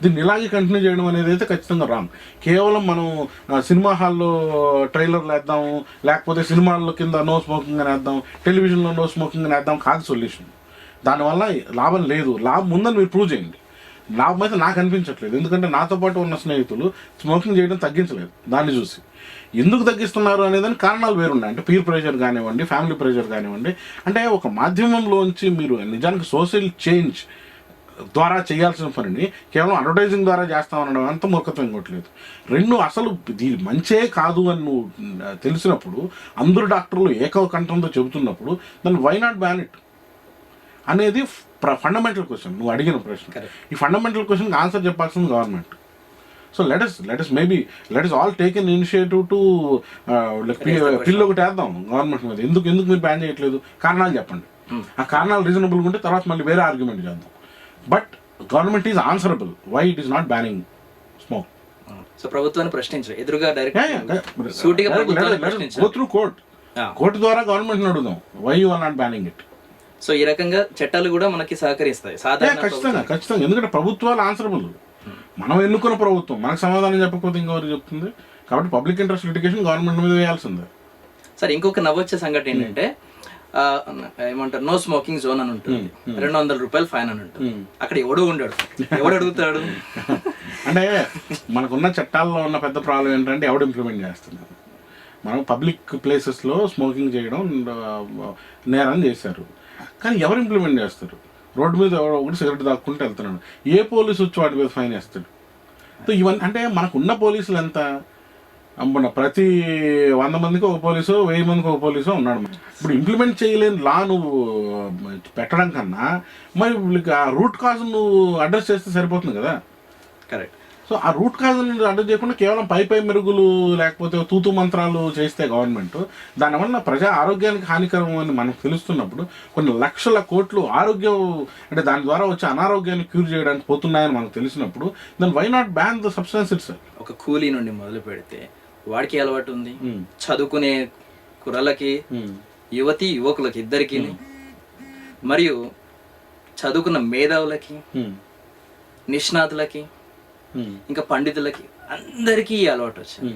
దీన్ని ఇలాగే కంటిన్యూ చేయడం అనేది అయితే ఖచ్చితంగా రాంగ్. కేవలం మనం సినిమా హాల్లో ట్రైలర్లు వేద్దాము, లేకపోతే సినిమాల్లో కింద నో స్మోకింగ్ అని వేద్దాం, టెలివిజన్లో నో స్మోకింగ్ అని వేద్దాం కాదు సొల్యూషన్. దానివల్ల లాభం లేదు. లాభం ఉందని మీరు ప్రూవ్ చేయండి. లాభం అయితే నాకు అనిపించట్లేదు. ఎందుకంటే నాతో పాటు ఉన్న స్నేహితులు స్మోకింగ్ చేయడం తగ్గించలేదు. దాన్ని చూసి ఎందుకు తగ్గిస్తున్నారు అనేదాని కారణాలు వేరున్నాయి. అంటే పీర్ ప్రెషర్ కానివ్వండి, ఫ్యామిలీ ప్రెషర్ కానివ్వండి. అంటే ఒక మాధ్యమంలోంచి మీరు నిజానికి సోషల్ చేంజ్ ద్వారా చేయాల్సిన పనిని కేవలం అడ్వర్టైజింగ్ ద్వారా చేస్తామనడం అంత మూర్ఖత్వం ఇంకోట్లేదు. రెండు అసలు దీని మంచే కాదు అని నువ్వు తెలిసినప్పుడు, అందరు డాక్టర్లు ఏకకంఠంతో చెబుతున్నప్పుడు దాన్ని వై నాట్ బ్యాన్ ఇట్ అనేది ఫండమెంటల్ క్వశ్చన్. నువ్వు అడిగిన ప్రశ్న. ఈ ఫండమెంటల్ క్వశ్చన్కి ఆన్సర్ చెప్పాల్సింది government. So let us all take an initiative to పిల్లు ఒకటి వేద్దాం గవర్నమెంట్ మీద. ఎందుకు మీరు బ్యాన్ చేయట్లేదు, కారణాలు చెప్పండి. ఆ కారణాలు రీజనబుల్గా ఉంటే తర్వాత మళ్ళీ వేరే ఆర్గ్యుమెంట్ చేద్దాం. But government is answerable why it is not banning smoke. So ప్రభుత్వాన్ని ప్రశ్నించరు, ఎదురుగా గో త్రూ కోర్టు ద్వారా గవర్నమెంట్ అడుగుదాం why you are not banning it. So ఈ రకంగా చట్టాలు కూడా మనకి సహకరిస్తాయి ఖచ్చితంగా. ఎందుకంటే ప్రభుత్వాలు ఆన్సరబుల్. మనం ఎన్నుకున్న ప్రభుత్వం మనకు సమాధానం చెప్పకపోతే ఇంకెవరు చెప్తుంది. కాబట్టి పబ్లిక్ ఇంట్రెస్ట్ లిటిగేషన్ గవర్నమెంట్ మీద వేయాల్సిందే. సార్ ఇంకొక నవ్వొచ్చే సంగతి ఏంటంటే, ఏమంటారు, నో స్మోకింగ్ జోన్ అని ఉంటుంది, 200 రూపాయలు ఫైన్ అని ఉంటుంది. అక్కడ ఎవడు అడుగుతాడు? అంటే మనకున్న చట్టాల్లో ఉన్న పెద్ద ప్రాబ్లం ఏంటంటే ఎవడు ఇంప్లిమెంట్ చేస్తున్నారు. మనం పబ్లిక్ ప్లేసెస్లో స్మోకింగ్ చేయడం నేరం చేశారు, కానీ ఎవరు ఇంప్లిమెంట్ చేస్తారు? రోడ్డు మీద ఒకటి సిగరెట్ దాక్కుంటూ వెళ్తున్నాడు, ఏ పోలీసు వచ్చి వాటి మీద ఫైన్ వేస్తాడు? సో ఇవన్నీ అంటే మనకున్న పోలీసులు ఎంత, ప్రతి 100 మందికి ఒక పోలీసు, 1000 మందికి ఒక పోలీసు ఉన్నాడు. ఇప్పుడు ఇంప్లిమెంట్ చేయలేని లా నువ్వు పెట్టడం కన్నా మరి ఆ రూట్ కాజ్ నువ్వు అడ్రస్ చేస్తే సరిపోతుంది కదా. కరెక్ట్. సో ఆ రూట్ కాజ్ని అడ్రస్ చేయకుండా కేవలం పై మెరుగులు లేకపోతే తూతు మంత్రాలు చేస్తే గవర్నమెంట్, దానివల్ల ప్రజా ఆరోగ్యానికి హానికరం అని మనకు తెలుస్తున్నప్పుడు కొన్ని లక్షల కోట్లు ఆరోగ్యం అంటే దాని ద్వారా వచ్చే అనారోగ్యాన్ని క్యూర్ చేయడానికి పోతున్నాయని మనకు తెలిసినప్పుడు దాన్ని why not ban the substance its. ఒక కూలీ నుండి మొదలు పెడితే వాడికి అలవాటు ఉంది, చదువుకునే కుర్రలకి, యువకులకి ఇద్దరికి, మరియు చదువుకున్న మేధావులకి, నిష్ణాతులకి, ఇంకా పండితులకి, అందరికీ అలవాటు వచ్చింది.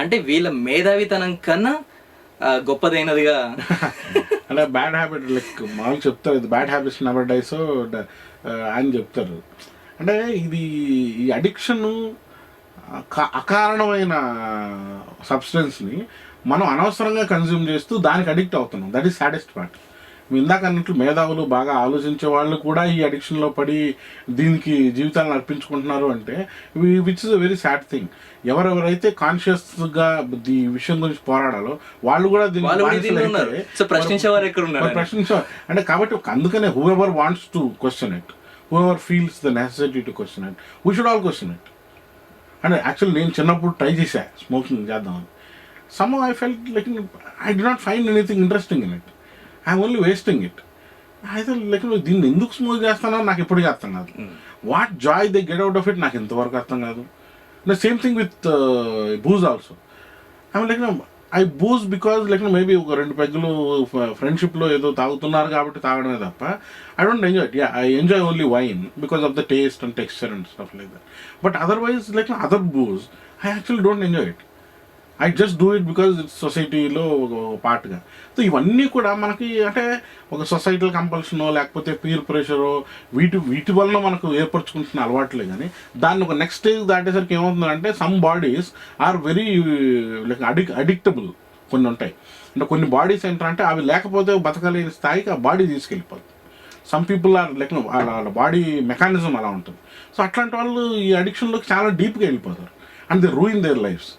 అంటే వీళ్ళ మేధావితనం కన్నా గొప్పదైనదిగా అంటే బ్యాడ్ హ్యాబిట్ లైక్ మామూలు చెప్తారు, ఇది బ్యాడ్ హ్యాబిట్స్ నెవర్ డైస్ అని చెప్తారు. అంటే ఇది ఈ అడిక్షన్ అకారణమైన సబ్స్టెన్స్ని మనం అనవసరంగా కన్జ్యూమ్ చేస్తూ దానికి అడిక్ట్ అవుతున్నాం. That is saddest part. ఇందాక అన్నట్లు మేధావులు బాగా ఆలోచించే వాళ్ళు కూడా ఈ అడిక్షన్లో పడి దీనికి జీవితాలను అర్పించుకుంటున్నారు అంటే which is a very sad thing. ఎవరెవరైతే కాన్షియస్గా ఈ విషయం గురించి పోరాడాలో వాళ్ళు కూడా ప్రశ్నించేవారు అంటే. కాబట్టి అందుకనే who ever wants to question it, who ever feels the necessity to question it, we should all question it. అంటే యాక్చువల్లీ నేను చిన్నప్పుడు ట్రై చేశా స్మోకింగ్ చేద్దామని. Some I felt like I did not find anything interesting in it. I'm only wasting it. అయితే like దీన్ని ఎందుకు smoke చేస్తానో నాకు ఎప్పటికీ అర్థం కాదు. What Joy they get out of it నాకు ఇంతవరకు అర్థం కాదు. Same thing with booze also. I like I booze because like maybe ఒక 2 పెగ్గులు ఫ్రెండ్షిప్లో ఏదో తాగుతున్నారు కాబట్టి తాగడమే తప్ప I don't enjoy it. I enjoy only wine because of the taste and texture and stuff like that. But otherwise like other booze I actually don't enjoy it. I just do it because it's సొసైటీలో ఒక పార్ట్గా. So ఇవన్నీ కూడా మనకి అంటే ఒక societal కంపల్షనో లేకపోతే peer ప్రెషరో వీటి వలన మనకు ఏర్పరచుకుంటున్న అలవాట్లే. కానీ దాన్ని ఒక నెక్స్ట్ స్టేజ్ దాటేసరికి ఏమవుతుందంటే some bodies are very like addictable. కొన్ని ఉంటాయి అంటే కొన్ని బాడీస్ ఏంటంటే అవి లేకపోతే బతకలేని స్థాయికి ఆ బాడీ తీసుకెళ్ళిపోతుంది. సమ్ పీపుల్ ఆర్ లైక్ వాళ్ళ బాడీ మెకానిజం అలా ఉంటుంది. సో అట్లాంటి వాళ్ళు ఈ అడిక్షన్లోకి చాలా డీప్గా వెళ్ళిపోతారు and they ruin there lifes.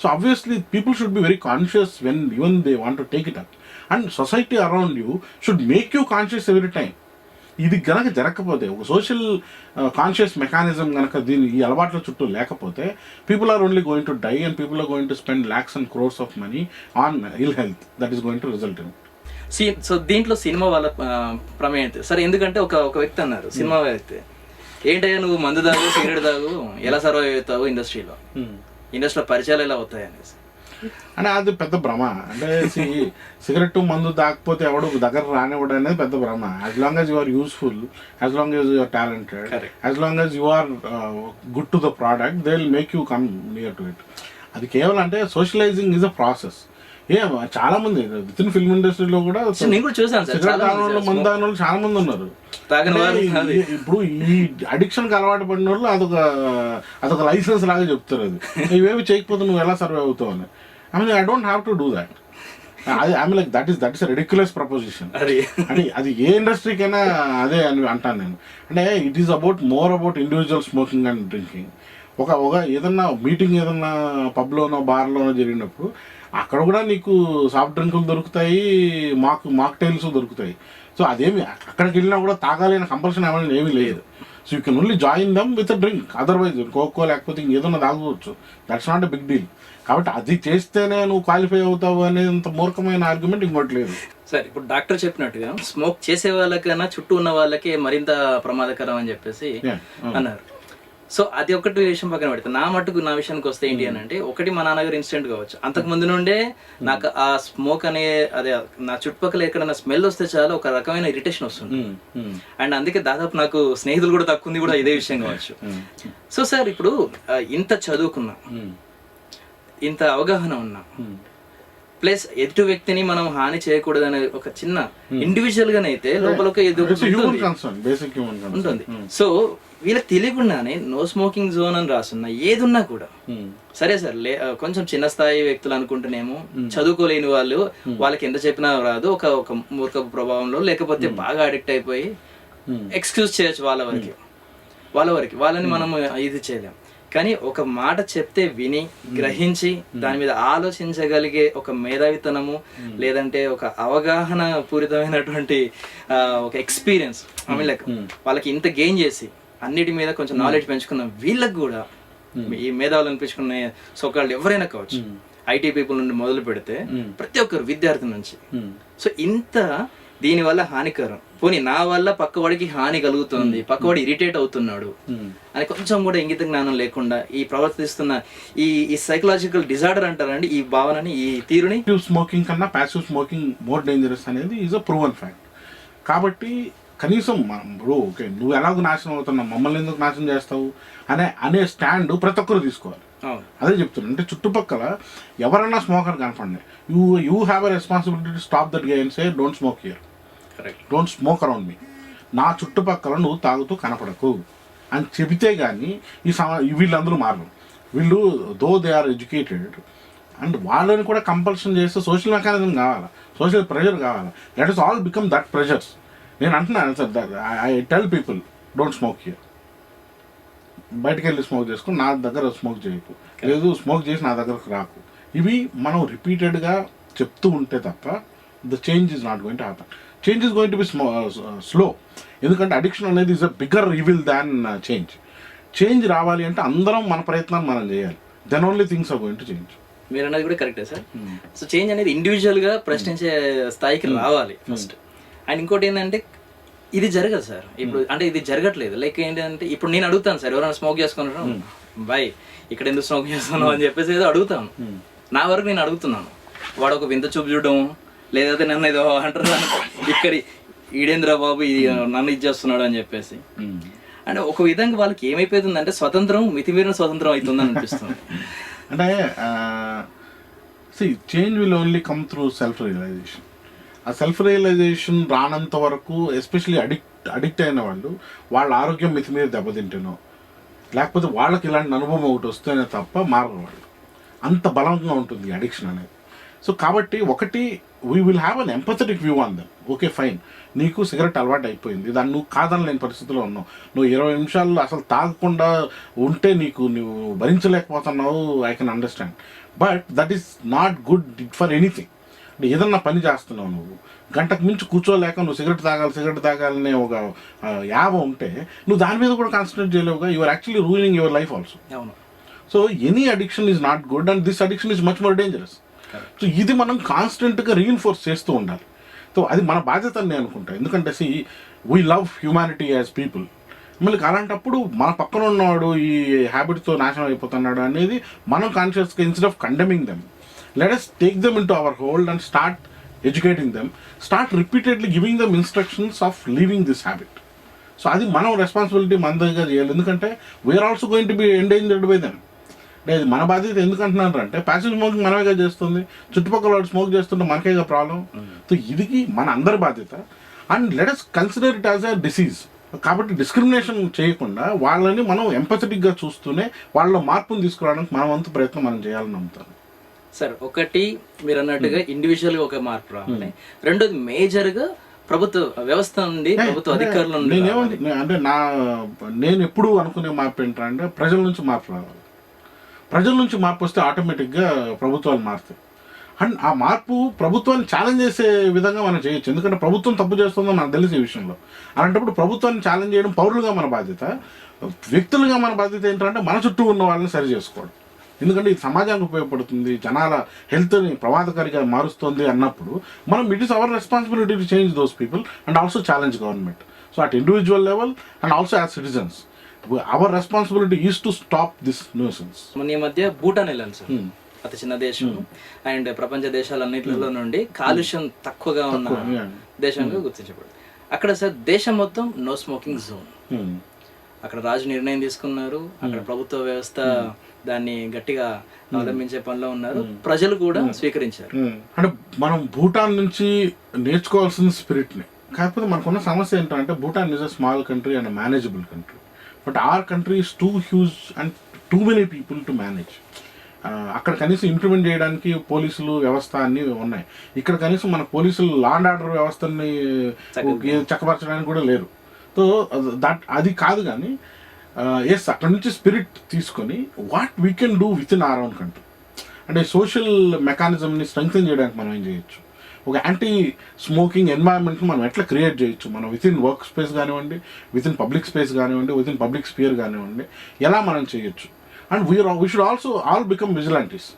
So obviously people should be very conscious when even they want to take it up, and society around you should make you conscious every time. ఇది గనక జరగకపోతే ఒక సోషల్ కాన్షియస్ మెకానిజం కనుక దీని ఈ అలవాట్ల చుట్టూ లేకపోతే people are only going to die and people are going to spend lakhs and crores of money on ill health that is going to result in it. So దీంట్లో cinema వాళ్ళ ప్రమేయం సరే. ఎందుకంటే ఒక వ్యక్తి అన్నారు, సినిమా వ్యక్తి, ఏంటయ్యా నువ్వు మందు తాగు, సిగరెట్ తాగు, ఎలా సర్వైవ్ అవుతావు ఇండస్ట్రీలో పరిచయాలు ఎలా అవుతాయి అనేసి. అంటే అది పెద్ద భ్రమ. అంటే సిగరెట్ మందు తాకపోతే ఎవడు దగ్గర రానివ్వడం అనేది పెద్ద భ్రమ. As long as you are useful, as long as you are talented, as long as you are good to the product, they will make you come near to it. అది కేవలం అంటే సోషలైజింగ్ ఈజ్ అ ప్రాసెస్. చాలా మంది with in film ఇండస్ట్రీలో కూడా cigarette తాగడం మందు తాగిన వాళ్ళు చాలా మంది ఉన్నారు. ఇప్పుడు ఈ అడిక్షన్ కి అలవాటు పడిన వాళ్ళు అదొక లైసెన్స్ లాగా చెప్తారు. అది ఇవేవి చేయకపోతే నువ్వు ఎలా సర్వే అవుతావు అని. I don't have to do that. Like that is ridiculous proposition. అంటే అది ఏ ఇండస్ట్రీకైనా అదే అని అంటాను నేను. అంటే it is more about individual smoking and drinking. ఒక ఏదన్నా మీటింగ్ ఏదన్నా పబ్లోనో బార్లోనో జరిగినప్పుడు అక్కడ కూడా నీకు సాఫ్ట్ డ్రింకులు దొరుకుతాయి, మాక్టైల్స్ దొరుకుతాయి. సో అదేమి అక్కడికి వెళ్ళినా కూడా తాగాలి అనే కంపల్షన్ ఏమీ లేదు. So you can only join them with a drink. Otherwise cocoa లేకపోతే ఇంకేదన్నా తాగవచ్చు. That's not a big deal. కాబట్టి అది చేస్తేనే నువ్వు క్వాలిఫై అవుతావు అనేంత మూర్ఖమైన ఆర్గ్యుమెంట్ ఇంకోటి లేదు. సరే, ఇప్పుడు డాక్టర్ చెప్పినట్టుగా స్మోక్ చేసే వాళ్ళకన్నా చుట్టూ ఉన్న వాళ్ళకే మరింత ప్రమాదకరం అని చెప్పేసి అన్నారు. సో అది ఒకటి విషయం పక్కన పెడితే నా మట్టుకు నా విషయానికి వస్తే ఏంటి అని అంటే, ఒకటి మా నాన్నగారు ఇన్సిడెంట్ కావచ్చు. అంతకు ముందు నుండే నాకు ఆ స్మోక్ అనే అదే నా చుట్టుపక్కల ఎక్కడైనా స్మెల్ వస్తే చాలా ఒక రకమైన ఇరిటేషన్ వస్తుంది. అండ్ అందుకే దాదాపు నాకు స్నేహితులు కూడా తక్కువ ఉంది కూడా ఇదే విషయం కావచ్చు. సో సార్, ఇప్పుడు ఇంత చదువుకున్నా, ఇంత అవగాహన ఉన్నా, ప్లస్ ఎదుటి వ్యక్తిని మనం హాని చేయకూడదనే ఒక చిన్న ఇండివిజువల్ గానైతే లోపల ఉంటుంది. సో వీళ్ళకి తెలియకుండానే నో స్మోకింగ్ జోన్ అని రాస్తున్నా ఏది ఉన్నా కూడా సరే సార్, కొంచెం చిన్న స్థాయి వ్యక్తులు అనుకుంటేనేమో చదువుకోలేని వాళ్ళు, వాళ్ళకి ఎంత చెప్పినా రాదు, ఒక మూర్ఖ ప్రభావంలో లేకపోతే బాగా అడిక్ట్ అయిపోయి ఎక్స్క్యూజ్ చేయొచ్చు వాళ్ళ వరకు వాళ్ళని మనం ఇది చేయలేం. కానీ ఒక మాట చెప్తే విని గ్రహించి దాని మీద ఆలోచించగలిగే ఒక మేధావితనము, లేదంటే ఒక అవగాహన పూరితమైనటువంటి ఒక ఎక్స్పీరియన్స్, లైక్ వాళ్ళకి ఇంత గెయిన్ చేసి అన్నిటి మీద కొంచెం నాలెడ్జ్ పెంచుకున్న వీళ్ళకి కూడా, ఈ మేధావులు అనిపించుకున్న సోకాళ్ళు ఎవరైనా కావచ్చు, ఐటీ పీపుల్ నుండి మొదలు పెడితే ప్రతి ఒక్కరు విద్యార్థి నుంచి, సో ఇంత దీనివల్ల హానికరం, పోనీ నా వల్ల పక్కవాడికి హాని కలుగుతుంది, పక్కవాడు ఇరిటేట్ అవుతున్నాడు అని కొంచెం కూడా ఇంగిత జ్ఞానం లేకుండా ఈ ప్రవర్తిస్తున్న ఈ సైకలాజికల్ డిజార్డర్ అంటారండి ఈ భావనని, ఈ తీరుని. స్మోకింగ్ కన్నా ప్యాసివ్ స్మోకింగ్ మోర్ డేంజరస్ అనేది ఈజ్ అ ప్రూవన్ ఫ్యాక్ట్. కాబట్టి కనీసం ఇప్పుడు ఓకే, నువ్వు ఎలాగో నాశనం అవుతున్నావు, మమ్మల్ని ఎందుకు నాశనం చేస్తావు అనే స్టాండ్ ప్రతి ఒక్కరు తీసుకోవాలి. అదే చెప్తున్నాను. అంటే చుట్టుపక్కల ఎవరన్నా స్మోకర్ కనపడండి, you have a responsibility to stop that guy and say don't smoke here, don't smoke around me. నా చుట్టుపక్కల నువ్వు తాగుతూ కనపడకు అని చెబితే కానీ వీళ్ళందరూ మారరు. వీళ్ళు though they are educated and వాళ్ళని కూడా కంపల్షన్ చేస్తే సోషల్ మెకానిజం కావాలి, సోషల్ ప్రెషర్ కావాలి. That is all become that pressures. నేను అంటున్నాను sir, I tell people don't smoke here, బయటకు వెళ్ళి స్మోక్ చేసుకుని నా దగ్గర స్మోక్ చేయకు, లేదు స్మోక్ చేసి నా దగ్గరకు రాకు. ఇవి మనం రిపీటెడ్గా చెప్తూ ఉంటే తప్ప the change is not going to happen. Change is going to be slow. ఎందుకంటే అడిక్షన్ అనేది is a bigger evil than change. Change రావాలి అంటే అందరం మన ప్రయత్నాన్ని మనం చేయాలి. Then only things are going to change. మీరు అన్నది కూడా కరెక్టే సార్. సో చేంజ్ అనేది ఇండివిజువల్గా ప్రశ్నించే స్థాయికి రావాలి ఫస్ట్. అండ్ ఇంకోటి ఏంటంటే ఇది జరగదు సార్ ఇప్పుడు, అంటే ఇది జరగట్లేదు. లైక్ ఏంటంటే ఇప్పుడు నేను అడుగుతాను సార్, ఎవరైనా స్మోక్ చేసుకున్నాను బాయ్ ఇక్కడ ఎందుకు స్మోక్ చేస్తున్నావు అని చెప్పేసి ఏదో అడుగుతాను. నా వరకు నేను అడుగుతున్నాను, వాడు ఒక వింత చూపు చూడడం, లేదంటే నన్ను ఏదో అంటారు ఇక్కడ ఈడేంద్ర బాబు నన్ను ఇది చేస్తున్నాడు అని చెప్పేసి. అంటే ఒక విధంగా వాళ్ళకి ఏమైపోతుందంటే స్వతంత్రం మితిమీరిన స్వతంత్రం అవుతుందని అనిపిస్తుంది. అంటే change will only come through self realization. ఆ సెల్ఫ్ రియలైజేషన్ రానంత వరకు, ఎస్పెషలీ అడిక్ట్ అయిన వాళ్ళు, వాళ్ళ ఆరోగ్యం మితిమీర దెబ్బతింటేనో లేకపోతే వాళ్ళకి ఇలాంటి అనుభవం ఒకటి వస్తేనే తప్ప మారరు వాళ్ళు. అంత బలంగా ఉంటుంది అడిక్షన్ అనేది. సో కాబట్టి ఒకటి, we will have an empathetic view on them. Okay fine, నీకు సిగరెట్ అలవాటు అయిపోయింది, దాన్ని నువ్వు కాదనలేని పరిస్థితిలో ఉన్నావు, నువ్వు 20 నిమిషాలు అసలు తాగకుండా ఉంటే నువ్వు భరించలేకపోతున్నావు, I can understand. But that is not good for anything. ఏదన్నా పని చేస్తున్నావు, నువ్వు గంటకు మించి కూర్చోలేక నువ్వు సిగరెట్ తాగాలనే ఒక యావ ఉంటే నువ్వు దాని మీద కూడా కాన్సన్ట్రేట్ చేయలేవుగా. You are actually ruining your life also. So any addiction is not good and this addiction is much more dangerous. So ఇది మనం కాన్స్టెంట్గా రీఇన్ఫోర్స్ చేస్తూ ఉండాలి. సో అది మన బాధ్యత అని నేను అనుకుంటా. ఎందుకంటే we love humanity as people. మళ్ళీ అలాంటప్పుడు మన పక్కన ఉన్నవాడు ఈ హ్యాబిట్తో నాశనం అయిపోతున్నాడు అనేది మనం కాన్షియస్గా, instead of condemning them, let us take them into our hold and start educating them, start repeatedly giving them instructions of leaving this habit. So అది మనం రెస్పాన్సిబిలిటీ మన దగ్గర చేయాలి, ఎందుకంటే we're also going to be endangered by them. అంటే ఇది మన బాధ్యత. ఎందుకంటున్నారు అంటే ప్యాసివ్ స్మోకింగ్ మనమేగా చేస్తుంది, చుట్టుపక్కల వాడు స్మోక్ చేస్తుంటే మనకేగా ప్రాబ్లం. సో ఇది మన అందరి బాధ్యత. And let us consider it as a disease. కాబట్టి డిస్క్రిమినేషన్ చేయకుండా వాళ్ళని మనం ఎంపథెటిక్గా చూస్తూనే వాళ్ళలో మార్పును తీసుకురావడానికి మన వంతు ప్రయత్నం మనం చేయాలని నమ్ముతాను. సార్, ఒకటి మీరు అన్నట్టుగా ఇండివిజువల్గా ఒక మార్పు రావాలి, రెండోది మేజర్గా ప్రభుత్వ వ్యవస్థ నుండి, ప్రభుత్వ అధికారుల నుండి. అంటే నేను ఎప్పుడు అనుకునే మార్పు ఏంటంటే ప్రజల నుంచి మార్పు రావాలి. ప్రజల నుంచి మార్పు వస్తే ఆటోమేటిక్గా ప్రభుత్వాలు మారుతాయి. అండ్ ఆ మార్పు ప్రభుత్వాన్ని ఛాలెంజ్ చేసే విధంగా మనం చేయొచ్చు, ఎందుకంటే ప్రభుత్వం తప్పు చేస్తుందో మనకు తెలిసే విషయంలో. అలాంటప్పుడు ప్రభుత్వాన్ని ఛాలెంజ్ చేయడం పౌరులుగా మన బాధ్యత. వ్యక్తులుగా మన బాధ్యత ఏంటంటే మన చుట్టూ ఉన్న వాళ్ళని సరి చేసుకోవడం. ఎందుకంటే ఇది సమాజానికి ఉపయోగపడుతుంది, జనాల హెల్త్ని ప్రమాదకారిగా మారుస్తుంది అన్నప్పుడు మనం it is our responsibility to change those people and also challenge government. So at individual level and also as citizens our responsibility is to stop this nuisance. ఈ మధ్య భూటాన్ వెళ్ళాను సార్, అతి చిన్న దేశం అండ్ ప్రపంచ దేశాలన్నింటిలో నుండి కాలుష్యం తక్కువగా ఉన్న దేశంగా గుర్తించబడింది. అక్కడ సార్ దేశం మొత్తం నో స్మోకింగ్ జోన్. అక్కడ రాజు నిర్ణయం తీసుకున్నారు, అక్కడ ప్రభుత్వ వ్యవస్థ దాన్ని గట్టిగా అవలంబించే పనిలో ఉన్నారు, ప్రజలు కూడా స్వీకరించారు. అంటే మనం భూటాన్ నుంచి నేర్చుకోవాల్సిన స్పిరిట్ని. కాకపోతే మనకున్న సమస్య ఏంటంటే Bhutan is a small country and manageable country, but our country is too huge and too many people to manage. అక్కడ కనీసం ఇంప్లిమెంట్ చేయడానికి పోలీసులు వ్యవస్థ అన్నీ ఉన్నాయి. ఇక్కడ కనీసం మన పోలీసులు లా అండ్ ఆర్డర్ వ్యవస్థని చక్కపరచడానికి కూడా లేరు. సో అది కాదు, కానీ ఎస్ అక్కడ నుంచి స్పిరిట్ తీసుకొని what we can do with in our own country. అంటే సోషల్ మెకానిజంని స్ట్రెంగ్తెన్ చేయడానికి మనం ఏం చేయొచ్చు, ఒక యాంటీ స్మోకింగ్ ఎన్వైరన్మెంట్ని మనం ఎట్లా క్రియేట్ చేయొచ్చు, మనం విత్ ఇన్ వర్క్ స్పేస్ కానివ్వండి, విత్ ఇన్ పబ్లిక్ స్పేస్ కానివ్వండి, విత్ ఇన్ పబ్లిక్ స్పియర్ కానివ్వండి, ఎలా మనం చేయొచ్చు. And we should also all become vigilantes.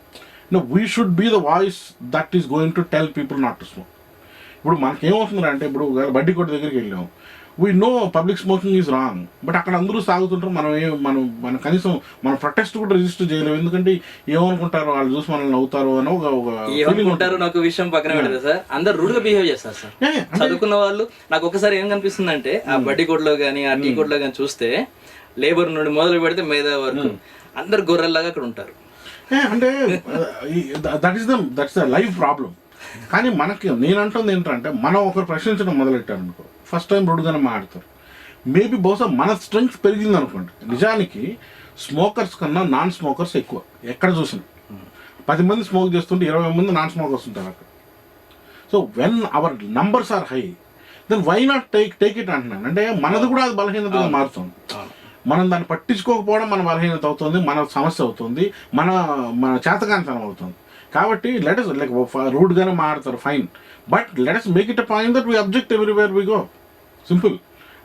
We should be the voice that is going to tell people not to smoke. ఇప్పుడు మనకేమవుతుందంటే ఇప్పుడు బడ్డీ కొట్టు దగ్గరికి వెళ్ళాము, we know public smoking is wrong, but అక్కడ అందరూ సాగుతుంటారు. మనం కనీసం మన ప్రొటెస్ట్ కూడా రిజిస్టర్ చేయలేము, ఎందుకంటే ఏమనుకుంటారు వాళ్ళు చూసి మనల్ని అవుతారు అని ఏమనుకుంటారు. నాకు విషయం పక్కన పెడతా సార్, అందరు రూడ్ గా బిహేవ్ చేస్తారు సార్. చదువుకున్న వాళ్ళు నాకు ఒకసారి ఏం కనిపిస్తుందంటే ఆ బడ్డీ కోడ్లో కానీ ఆ టీ కోడ్లో కానీ చూస్తే లేబర్ నుండి మొదలు పెడితే మేధా వరకు అందరు గొర్రెల్లాగా అక్కడ ఉంటారు. అంటే దట్స్ ద లైఫ్ ప్రాబ్లం. కానీ మనకి నేను అంటుంది ఏంటంటే మనం ఒకరు ప్రశ్నించడం మొదలెట్టారు అనుకో, ఫస్ట్ టైం రూడ్గానే మాట్లాడతారు. మేబీ బహుశా మన స్ట్రెంగ్త్ పెరిగింది అనుకోండి. నిజానికి స్మోకర్స్ కన్నా నాన్ స్మోకర్స్ ఎక్కువ ఎక్కడ చూసినా. 10 మంది స్మోక్ చేస్తుంటే 20 మంది నాన్ స్మోకర్స్ ఉంటారు అక్కడ. So when our numbers are high then why not take it అంటున్నాను. అంటే మనది కూడా అది బలహీనతగా మారుతుంది. మనం దాన్ని పట్టించుకోకపోవడం మన బలహీనత అవుతుంది, మన సమస్య అవుతుంది, మన చేతకాంతనం అవుతుంది. కాబట్టి లెటస్ లైక్ రూడ్గానే మాట్లాడతారు fine, but let us make it a point that we object everywhere we go. Simple.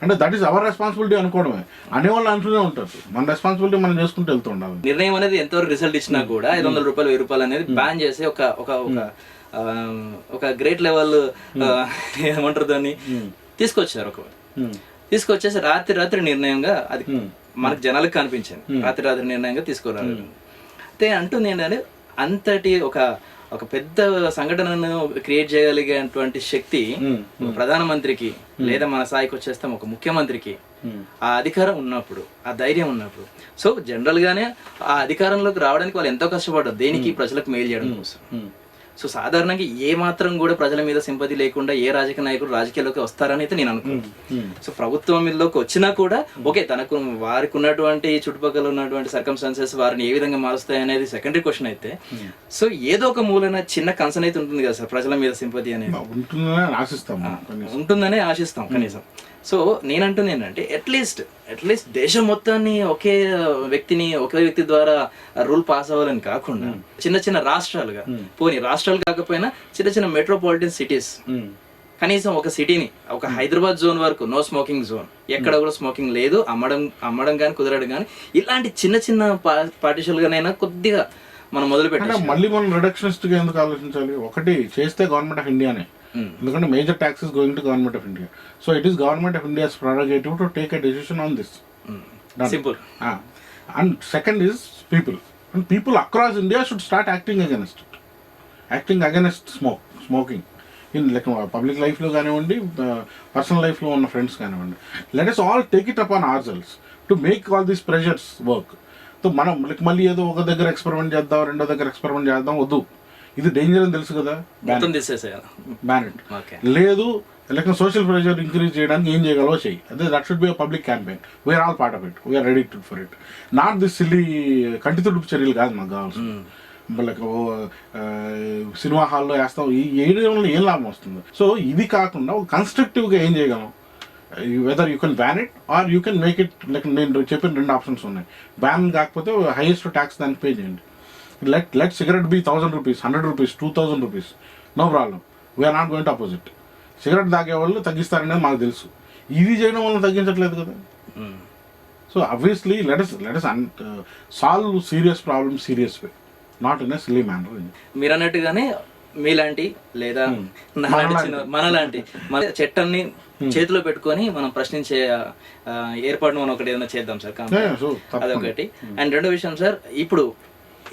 అంటే దట్ ఈస్ అవర్ రెస్పాన్సిబిలిటీ అనుకోవడమే. అనేవాళ్ళు అంటూనే ఉంటారు, మన రెస్పాన్సిబిలిటీ మనం చేసుకుంటూ వెళ్తూ ఉండాలి. నిర్ణయం అనేది ఎంతవరకు రిజల్ట్ ఇచ్చినా కూడా 500 రూపాయలు 1000 రూపాయలు అనేది బ్యాన్ చేసి ఒక గ్రేట్ లెవెల్ ఏమంటారు దాన్ని తీసుకొచ్చారు. తీసుకొచ్చేసి రాత్రి నిర్ణయంగా అది మనకు జనాలకు కనిపించింది, రాత్రి నిర్ణయంగా తీసుకురాలి. అయితే అంటుంది ఏంటంటే అంతటి ఒక పెద్ద సంఘటనను క్రియేట్ చేయగలిగేటువంటి శక్తి ప్రధానమంత్రికి లేదా మన స్థాయికి వచ్చేస్తాం ఒక ముఖ్యమంత్రికి ఆ అధికారం ఉన్నప్పుడు, ఆ ధైర్యం ఉన్నప్పుడు. సో జనరల్ గానే ఆ అధికారంలోకి రావడానికి వాళ్ళు ఎంతో కష్టపడ్డారు, దేనికి ప్రజలకు మేలు చేయడం కోసం. సో సాధారణంగా ఏ మాత్రం కూడా ప్రజల మీద సింపతి లేకుండా ఏ రాజకీయ నాయకుడు రాజకీయాల్లోకి వస్తారని అయితే నేను అనుకున్నాను. సో ప్రభుత్వంలోకి వచ్చినా కూడా ఓకే, వారికి ఉన్నటువంటి చుట్టుపక్కల ఉన్నటువంటి సర్కమ్స్టాన్సెస్ వారిని ఏ విధంగా మారుస్తాయి అనేది సెకండరీ క్వశ్చన్ అయితే, సో ఏదో ఒక మూలన చిన్న కన్సర్న్ అయితే ఉంటుంది కదా సార్, ప్రజల మీద సింపతి అనేది ఉంటుందనే ఆశిస్తాం కనీసం. సో నేనంటుంది ఏంటంటే అట్లీస్ట్ దేశం మొత్తాన్ని ఒకే వ్యక్తి ద్వారా రూల్ పాస్ అవ్వాలని కాకుండా చిన్న రాష్ట్రాలుగా, పోనీ రాష్ట్రాలు కాకపోయినా చిన్న మెట్రోపాలిటన్ సిటీస్, కనీసం ఒక సిటీని, ఒక హైదరాబాద్ జోన్ వరకు నో స్మోకింగ్ జోన్, ఎక్కడ కూడా స్మోకింగ్ లేదు, అమ్మడం కానీ కుదరడం కానీ, ఇలాంటి చిన్న పార్టిషన్గానైనా కొద్దిగా మనం మొదలు పెట్టాలి. మళ్ళీ మనం రిడక్షనిస్ట్ గా ఎందుకు ఆలోచించాలి? ఒకటి చేస్తే గవర్నమెంట్ ఆఫ్ ఇండియానే, ఎందుకంటే major tax is going to government of India. So it is government of India's prerogative to take a decision on this. Simple. And second is people, and people across India should start acting against it. Acting against smoking in like public లైఫ్లో కానివ్వండి, personal లైఫ్లో ఉన్న friends కానివ్వండి. Let us all take it up on ourselves to make all these pressures work. So మనం like మళ్ళీ ఏదో ఒక దగ్గర ఎక్స్పెరిమెంట్ చేద్దాం, రెండో దగ్గర ఎక్స్పెరిమెంట్ చేద్దాం, వద్దు. ఇది డేంజర్ అని తెలుసు కదా, బ్యాన్ ఇట్. లేదు లైక్ సోషల్ ప్రెషర్ ఇంక్రీజ్ చేయడానికి ఏం చేయగలవో చెయ్యి. అదే that should be a public campaign. We're all part of it, we're ready for it. Not this silly కంటి తుడుపు చర్యలు కాదు మాకు కావాల్సింది. లైక్ సినిమా హాల్లో వేస్తాం, ఈ ఏరియాలో ఏం లాభం వస్తుంది? సో ఇది కాకుండా ఒక కన్స్ట్రక్టివ్గా ఏం చేయగలం? Whether you can ban it or you can make it like నేను చెప్పిన 2 ఆప్షన్స్ ఉన్నాయి. బ్యాన్ కాకపోతే హైయెస్ట్ ట్యాక్స్ దానికి పే చేయండి. Let cigarette be 1000 rupees, 100 rupees, 2000 rupees, no problem. We're not going to opposite. Cigarette తాగే వాళ్ళు తగ్గిస్తారనేది మాకు తెలుసు. ఇది చేయడం వల్ల తగ్గించట్లేదు కదా. So obviously let us solve serious problem serious way, not in a silly manner. మీరు అన్నట్టుగానే మీలాంటి లేదా మనలాంటి మన చట్టాన్ని చేతిలో పెట్టుకొని మనం ప్రశ్నించే ఏర్పాటును మనం ఒకటి ఏదైనా చేద్దాం సార్. అదొకటి. అండ్ రెండో విషయం సార్, ఇప్పుడు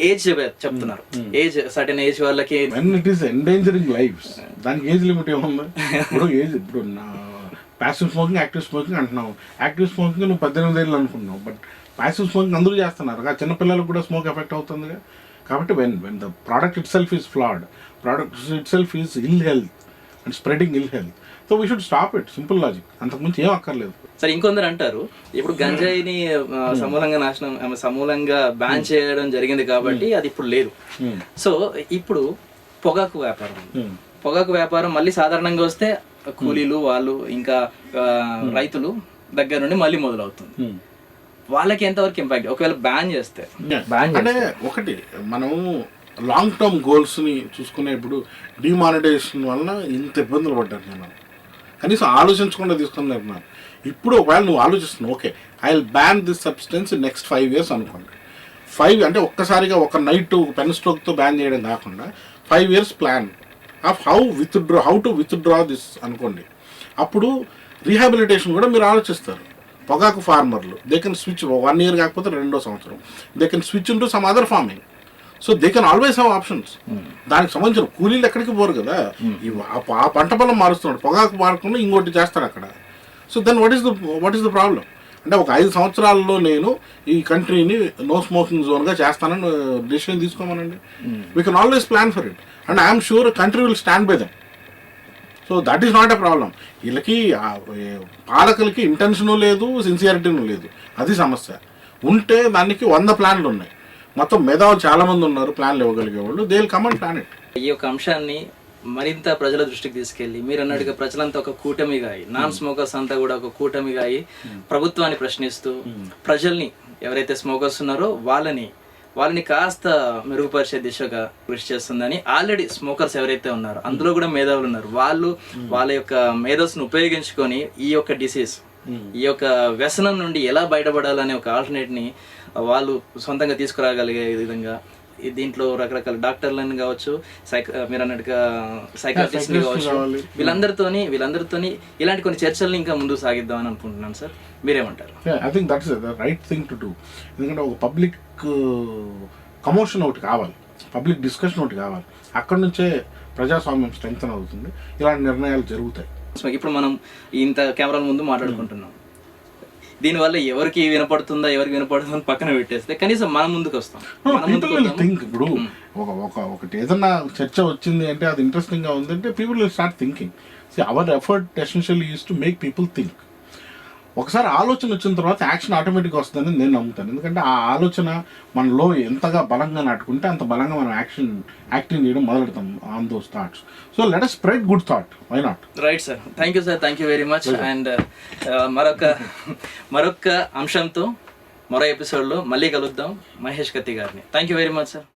ఏజ్ చెప్తున్నారు, ఏజ్ సర్టెన్ ఏజ్ వాళ్ళకి ఇట్ ఈస్ ఎండేంజరింగ్ లైఫ్స్. దానికి ఏజ్ లిమిట్ ఏముంది? ఇప్పుడు ప్యాసివ్ స్మోకింగ్, యాక్టివ్ స్మోకింగ్ అంటున్నావు. యాక్టివ్ స్మోకింగ్ నువ్వు 18 ఏళ్ళు అనుకున్నావు, బట్ ప్యాసివ్ స్మోకింగ్ అందరూ చేస్తున్నారు. చిన్నపిల్లలకు కూడా స్మోక్ ఎఫెక్ట్ అవుతుందిగా. కాబట్టి when the product itself is flawed, product itself is ill health and spreading ill health. So we should stop it. Simple logic, అంతకుమించి ఏం అక్కర్లేదు. సరే, ఇంకొందరు అంటారు ఇప్పుడు గంజాయిని సమూలంగా బ్యాన్ చేయడం జరిగింది కాబట్టి అది ఇప్పుడు లేదు. సో ఇప్పుడు పొగాకు వ్యాపారం మళ్ళీ సాధారణంగా వస్తే కూలీలు వాళ్ళు ఇంకా రైతులు దగ్గర నుండి మళ్ళీ మొదలవుతుంది. వాళ్ళకి ఎంతవరకు ఇంపాక్ట్ ఒకవేళ బ్యాన్ చేస్తే? అంటే ఒకటి, మనం లాంగ్ టర్మ్ గోల్స్ని చూసుకునేప్పుడు డిమానిటైజేషన్ వలన ఇంత ఇబ్బందులు పడ్డారు. మనం కనీసం ఆలోచించకుండా తీసుకున్నారు. ఇప్పుడు ఒకవేళ నువ్వు ఆలోచిస్తున్నావు, okay I will ban this substance next 5 years అనుకోండి. 5 అంటే ఒక్కసారిగా ఒక నైట్ పెన్ స్ట్రోక్తో బ్యాన్ చేయడం కాకుండా 5 years plan of how to withdraw this అనుకోండి. అప్పుడు రీహాబిలిటేషన్ కూడా మీరు ఆలోచిస్తారు. పొగాకు ఫార్మర్లు దే కెన్ స్విచ్ 1 year కాకపోతే 2వ సంవత్సరం they can switch into some other farming. So they can always have options. దానికి సంబంధించిన కూలీలు ఎక్కడికి పోరు కదా. ఆ పంట పొలం మారుస్తున్నాడు, పొగాకు మారకుండా ఇంకోటి చేస్తాడు అక్కడ. So then what is the problem? అంటే ఒక 5 సంవత్సరాల్లో నేను ఈ కంట్రీని నో స్మోకింగ్ జోన్గా చేస్తానని డిసిషన్ తీసుకోమనండి. We can always plan for it and I'm sure country will stand by them. So that is not a problem. వీళ్ళకి పాలకులకి ఇంటెన్షను లేదు, సిన్సియారిటీను లేదు, అది సమస్య. ఉంటే దానికి 100 ప్లాన్లు ఉన్నాయి. మొత్తం మేధావులు చాలా మంది ఉన్నారు ప్లాన్లు ఇవ్వగలిగే వాళ్ళు. They will come and plan it. ఈ యొక్క అంశాన్ని మరింత ప్రజల దృష్టికి తీసుకెళ్లి మీరు అన్నట్టుగా ప్రజలంతా ఒక కూటమిగా అయ్యి, నాన్ స్మోకర్స్ అంతా కూడా ఒక కూటమిగా అయ్యి ప్రభుత్వాన్ని ప్రశ్నిస్తూ ప్రజల్ని ఎవరైతే స్మోకర్స్ ఉన్నారో వాళ్ళని కాస్త మెరుగుపరిచే దిశగా కృషి చేస్తుందని ఆల్రెడీ స్మోకర్స్ ఎవరైతే ఉన్నారో అందులో కూడా మేధావులు ఉన్నారు. వాళ్ళ యొక్క మేధస్సును ఉపయోగించుకొని ఈ యొక్క డిసీజ్, ఈ యొక్క వ్యసనం నుండి ఎలా బయటపడాలనే ఒక ఆల్టర్నేట్ని వాళ్ళు సొంతంగా తీసుకురాగలిగే విధంగా దీంట్లో రకరకాల డాక్టర్లను కావచ్చు, మీరు అన్నట్టుగా సైకాట్రిస్ట్ కావచ్చు, వీళ్ళందరితోని ఇలాంటి కొన్ని చర్చల్ని ఇంకా ముందుకు సాగిద్దామని అనుకుంటున్నాను సార్. మీరేమంటారు? I think that's the right thing to do. ఎందుకంటే ఒక పబ్లిక్ కమోషన్ ఒకటి కావాలి, పబ్లిక్ డిస్కషన్ ఒకటి కావాలి. అక్కడి నుంచే ప్రజాస్వామ్యం స్ట్రెంగ్తన్ అవుతుంది, ఇలాంటి నిర్ణయాలు జరుగుతాయి. ఇప్పుడు మనం ఇంత కెమెరాల ముందు మాట్లాడుకుంటున్నాం, దీనివల్ల ఎవరికి వినపడుతుందా ఎవరికి వినపడుతుందని పక్కన పెట్టేస్తే కనీసం మనం ముందుకు వస్తాం. థింక్ ఇప్పుడు ఒకటి ఏదన్నా చర్చ వచ్చింది అంటే అది ఇంట్రెస్టింగ్ గా ఉంది అంటే people will start thinking. Hour effort essentially is to make people think. ఒకసారి ఆలోచన వచ్చిన తర్వాత యాక్షన్ ఆటోమేటిక్గా వస్తుందని నేను నమ్ముతాను. ఎందుకంటే ఆ ఆలోచన మనలో ఎంతగా బలంగా నాటుకుంటే అంత బలంగా మనం యాక్టింగ్ చేయడం మొదలెడతాం on those thoughts. So let us spread good thought, why not? Right sir, thank you sir, thank you very much. And మరొక అంశంతో మరో ఎపిసోడ్లో మళ్ళీ కలుద్దాం మహేష్ కత్తి గారిని. Thank you very much sir.